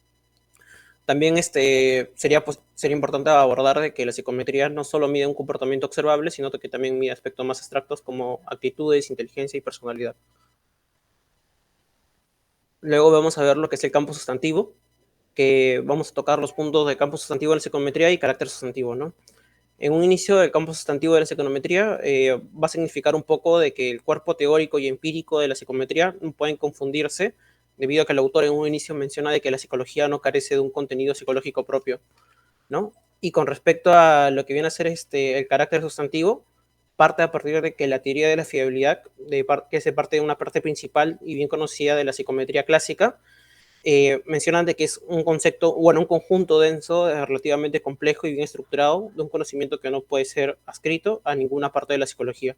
También sería importante abordar de que la psicometría no solo mide un comportamiento observable, sino que también mide aspectos más abstractos como actitudes, inteligencia y personalidad. Luego vamos a ver lo que es el campo sustantivo, que vamos a tocar los puntos de campo sustantivo de la psicometría y carácter sustantivo, ¿no? En un inicio, el campo sustantivo de la psiconometría va a significar un poco de que el cuerpo teórico y empírico de la psicometría no pueden confundirse, debido a que el autor en un inicio menciona de que la psicología no carece de un contenido psicológico propio, ¿no? Y con respecto a lo que viene a ser el carácter sustantivo, parte a partir de que la teoría de la fiabilidad, que se parte de una parte principal y bien conocida de la psicometría clásica, mencionan de que es un concepto, bueno, un conjunto denso, relativamente complejo y bien estructurado de un conocimiento que no puede ser adscrito a ninguna parte de la psicología.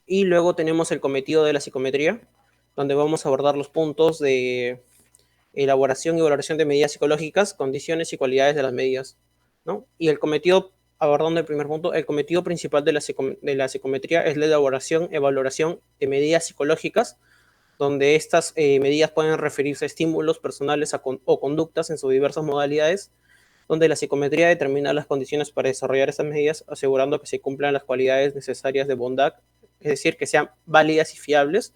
Y luego tenemos el cometido de la psicometría, donde vamos a abordar los puntos de elaboración y valoración de medidas psicológicas, condiciones y cualidades de las medidas, ¿no? Y el cometido, abordando el primer punto, el cometido principal de la psicometría es la elaboración y valoración de medidas psicológicas, donde estas medidas pueden referirse a estímulos personales o conductas en sus diversas modalidades, donde la psicometría determina las condiciones para desarrollar estas medidas, asegurando que se cumplan las cualidades necesarias de bondad, es decir, que sean válidas y fiables.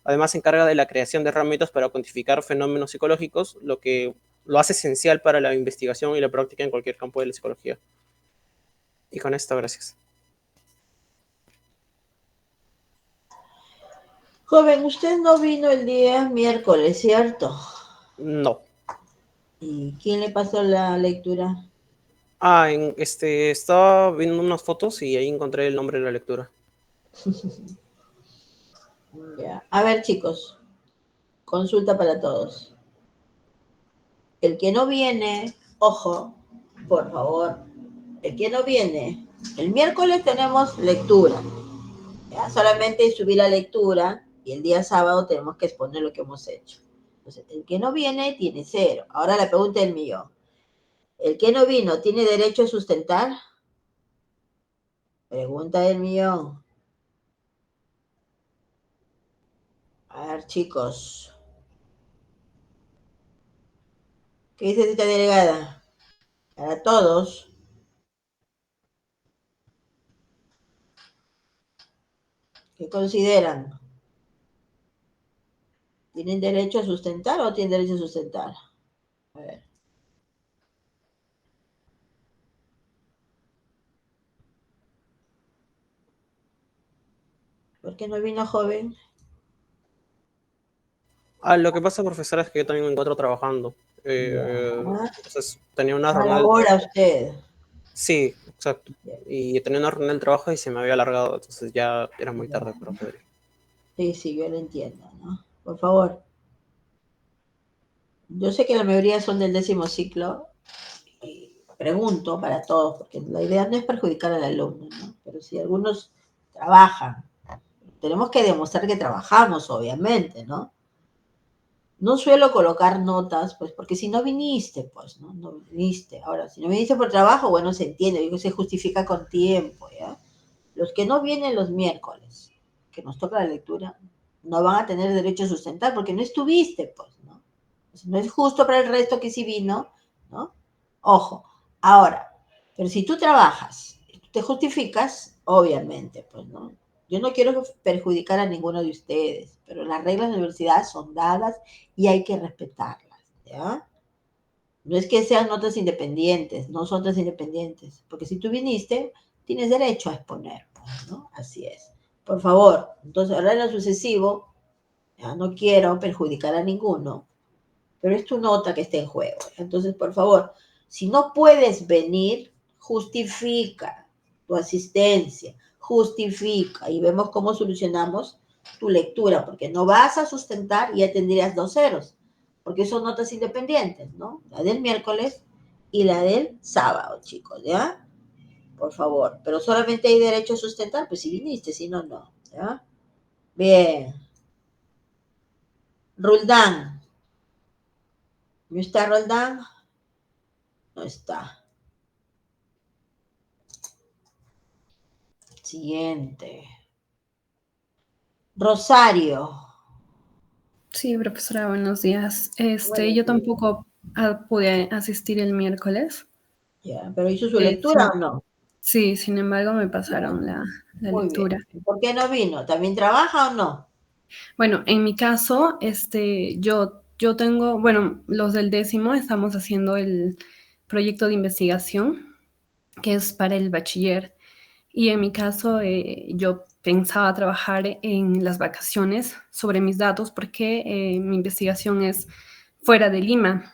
Además, se encarga de la creación de herramientas para cuantificar fenómenos psicológicos, lo que lo hace esencial para la investigación y la práctica en cualquier campo de la psicología. Y con esto, gracias. Joven, usted no vino el día miércoles, ¿cierto? No. ¿Y quién le pasó la lectura? Estaba viendo unas fotos y ahí encontré el nombre de la lectura. Ya. A ver, chicos, consulta para todos. El que no viene, ojo, por favor, el que no viene, el miércoles tenemos lectura, ¿ya? Solamente subir la lectura y el día sábado tenemos que exponer lo que hemos hecho. Entonces, el que no viene tiene 0. Ahora la pregunta del millón. ¿El que no vino tiene derecho a sustentar? Pregunta del millón. A ver, chicos. ¿Qué dice esta delegada? Para todos. ¿Qué consideran? ¿Tienen derecho a sustentar o no tienen derecho a sustentar? A ver. ¿Por qué no vino, joven? Lo que pasa, profesora, es que yo también me encuentro trabajando. Entonces, tenía una reunión del Ahora trabajo. usted. Sí, exacto. Y tenía una reunión del trabajo y se me había alargado, entonces ya era muy tarde para poder ir. Sí, yo lo entiendo, ¿no? Por favor. Yo sé que la mayoría son del 10º ciclo. Y pregunto para todos, porque la idea no es perjudicar al alumno, ¿no? Pero si algunos trabajan, tenemos que demostrar que trabajamos, obviamente, ¿no? No suelo colocar notas, pues, porque si no viniste, pues, ¿no? No viniste. Ahora, si no viniste por trabajo, bueno, se entiende, digo, se justifica con tiempo, ¿ya? Los que no vienen los miércoles, que nos toca la lectura, no van a tener derecho a sustentar porque no estuviste, pues, ¿no? Pues no es justo para el resto que sí vino, ¿no? Ojo, ahora, pero si tú trabajas, te justificas, obviamente, pues, ¿no? Yo no quiero perjudicar a ninguno de ustedes, pero las reglas de la universidad son dadas y hay que respetarlas, ¿ya? No es que sean notas independientes, no son notas independientes, porque si tú viniste, tienes derecho a exponer, ¿no? Así es. Por favor, entonces ahora en lo sucesivo, ya no quiero perjudicar a ninguno, pero es tu nota que está en juego. Entonces, por favor, si no puedes venir, justifica tu asistencia, justifica y vemos cómo solucionamos tu lectura, porque no vas a sustentar y ya tendrías 2 ceros, porque son notas independientes, ¿no? La del miércoles y la del sábado, chicos, ¿ya? Por favor, pero solamente hay derecho a sustentar, pues si viniste, si no, no, ¿ya? Bien. Roldán. ¿No está Roldán? No está. Siguiente. Rosario. Sí, profesora, buenos días. Buenos Yo días. tampoco pude asistir el miércoles. Ya, pero ¿hizo su lectura o no? Sí, sin embargo me pasaron la Muy bien. lectura. ¿Por qué no vino? ¿También trabaja o no? Bueno, en mi caso, yo tengo, bueno, los del 10º estamos haciendo el proyecto de investigación que es para el bachiller. Y en mi caso, yo pensaba trabajar en las vacaciones sobre mis datos porque mi investigación es fuera de Lima.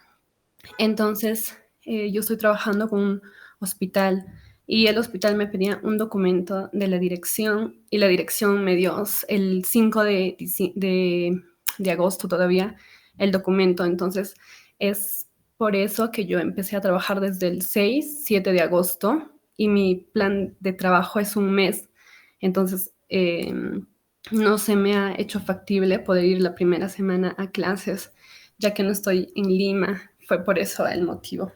Entonces, yo estoy trabajando con un hospital y el hospital me pedía un documento de la dirección y la dirección me dio el 5 de agosto todavía el documento. Entonces, es por eso que yo empecé a trabajar desde el 6, 7 de agosto y mi plan de trabajo es un mes. Entonces, no se me ha hecho factible poder ir la primera semana a clases, ya que no estoy en Lima. Fue por eso el motivo.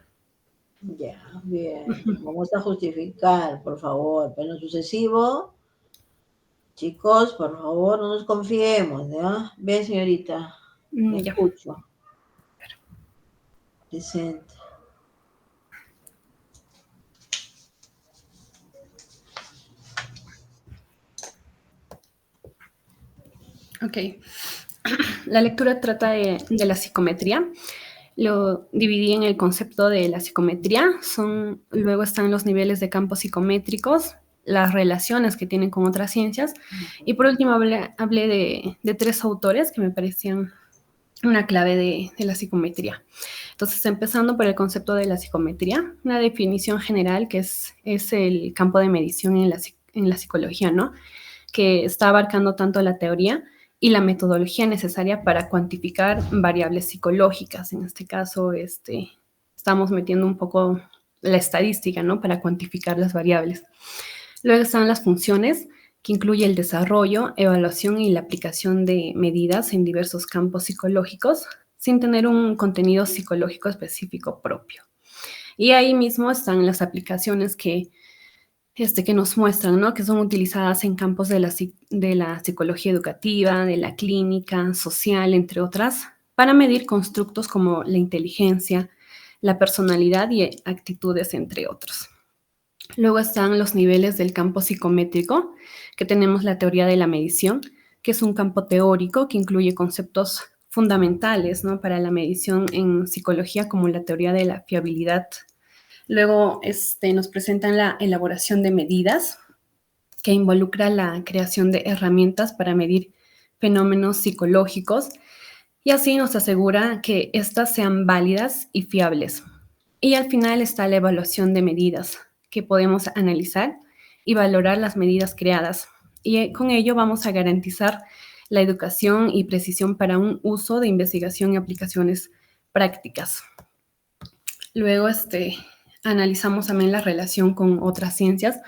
Ya, bien. Vamos a justificar, por favor. Pero en lo sucesivo, chicos, por favor, no nos confiemos, ¿ya? Bien, señorita. Me Ya. escucho. Presente. Ok. La lectura trata de la psicometría. Lo dividí en el concepto de la psicometría. Luego están los niveles de campos psicométricos, las relaciones que tienen con otras ciencias. Y por último hablé de 3 autores que me parecían una clave de la psicometría. Entonces, empezando por el concepto de la psicometría, una definición general que es el campo de medición en la psicología, ¿no? Que está abarcando tanto la teoría y la metodología necesaria para cuantificar variables psicológicas. En este caso, estamos metiendo un poco la estadística, ¿no? Para cuantificar las variables. Luego están las funciones, que incluye el desarrollo, evaluación y la aplicación de medidas en diversos campos psicológicos, sin tener un contenido psicológico específico propio. Y ahí mismo están las aplicaciones que nos muestran, ¿no? Que son utilizadas en campos de la psicología educativa, de la clínica, social, entre otras, para medir constructos como la inteligencia, la personalidad y actitudes, entre otros. Luego están los niveles del campo psicométrico, que tenemos la teoría de la medición, que es un campo teórico que incluye conceptos fundamentales, ¿no? Para la medición en psicología, como la teoría de la fiabilidad. Luego nos presentan la elaboración de medidas, que involucra la creación de herramientas para medir fenómenos psicológicos y así nos asegura que éstas sean válidas y fiables. Y al final está la evaluación de medidas, que podemos analizar y valorar las medidas creadas. Y con ello vamos a garantizar la educación y precisión para un uso de investigación y aplicaciones prácticas. Luego, analizamos también la relación con otras ciencias.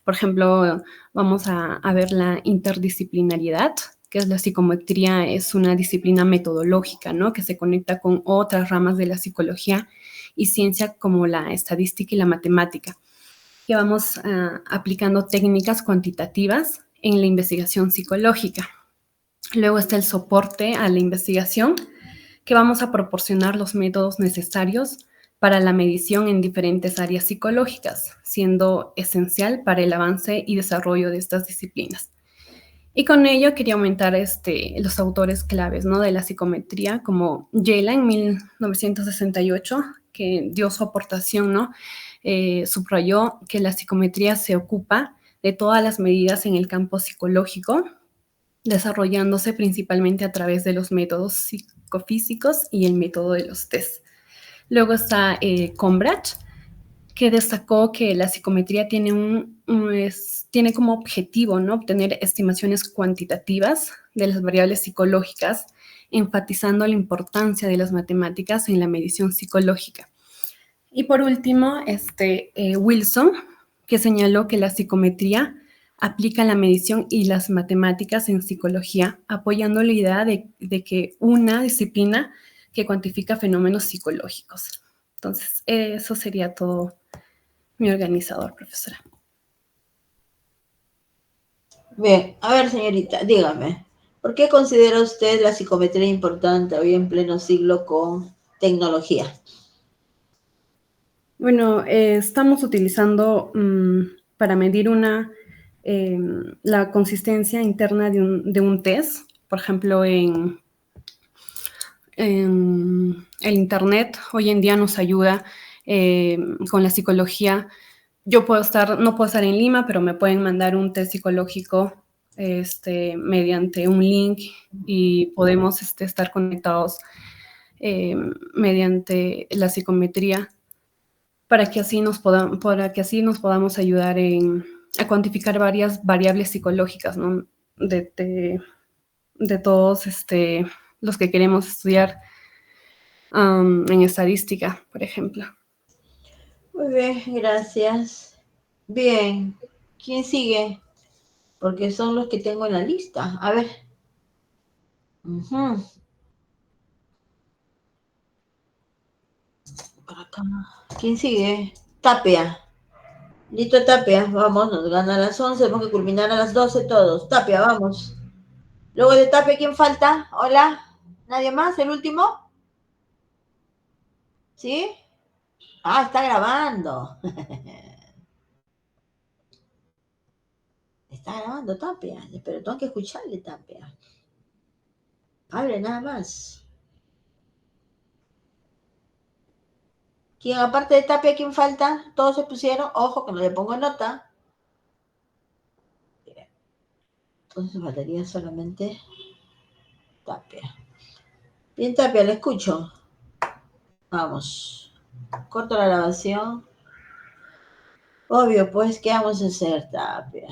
Por ejemplo, vamos a ver la interdisciplinariedad, que es la psicometría, es una disciplina metodológica, ¿no? Que se conecta con otras ramas de la psicología y ciencia como la estadística y la matemática, que vamos aplicando técnicas cuantitativas en la investigación psicológica. Luego está el soporte a la investigación, que vamos a proporcionar los métodos necesarios para la medición en diferentes áreas psicológicas, siendo esencial para el avance y desarrollo de estas disciplinas. Y con ello quería aumentar los autores claves, ¿no?, de la psicometría, como Yela en 1968, que dio su aportación, ¿no? Subrayó que la psicometría se ocupa de todas las medidas en el campo psicológico, desarrollándose principalmente a través de los métodos psicofísicos y el método de los test. Luego está Combrach, que destacó que la psicometría tiene tiene como objetivo, ¿no?, obtener estimaciones cuantitativas de las variables psicológicas, enfatizando la importancia de las matemáticas en la medición psicológica. Y por último, Wilson, que señaló que la psicometría aplica la medición y las matemáticas en psicología, apoyando la idea de que una disciplina que cuantifica fenómenos psicológicos. Entonces, eso sería todo mi organizador, profesora. Bien, a ver, señorita, dígame, ¿por qué considera usted la psicometría importante hoy en pleno siglo con tecnología? Bueno, estamos utilizando para medir la consistencia interna de un test, por ejemplo, en el Internet hoy en día nos ayuda con la psicología. Yo no puedo estar en Lima, pero me pueden mandar un test psicológico mediante un link y podemos estar conectados mediante la psicometría para que así nos podamos ayudar a cuantificar varias variables psicológicas, ¿no?, de todos los que queremos estudiar en estadística, por ejemplo. Muy bien, gracias. Bien, ¿quién sigue? Porque son los que tengo en la lista. A ver. Por acá. ¿Quién sigue? Tapia. Listo, Tapia. Vamos, nos gana a las 11. Tenemos que culminar a las 12 todos. Tapia, vamos. Luego de Tapia, ¿quién falta? Hola. ¿Nadie más? ¿El último? ¿Sí? Ah, está grabando. Está grabando Tapia. Pero tengo que escucharle, Tapia. Hable nada más. ¿Quién, aparte de Tapia, quién falta? Todos se pusieron. Ojo, que no le pongo nota. Bien. Entonces faltaría solamente Tapia. Bien, Tapia, le escucho. Vamos. Corto la grabación. Obvio, pues, ¿qué vamos a hacer, Tapia?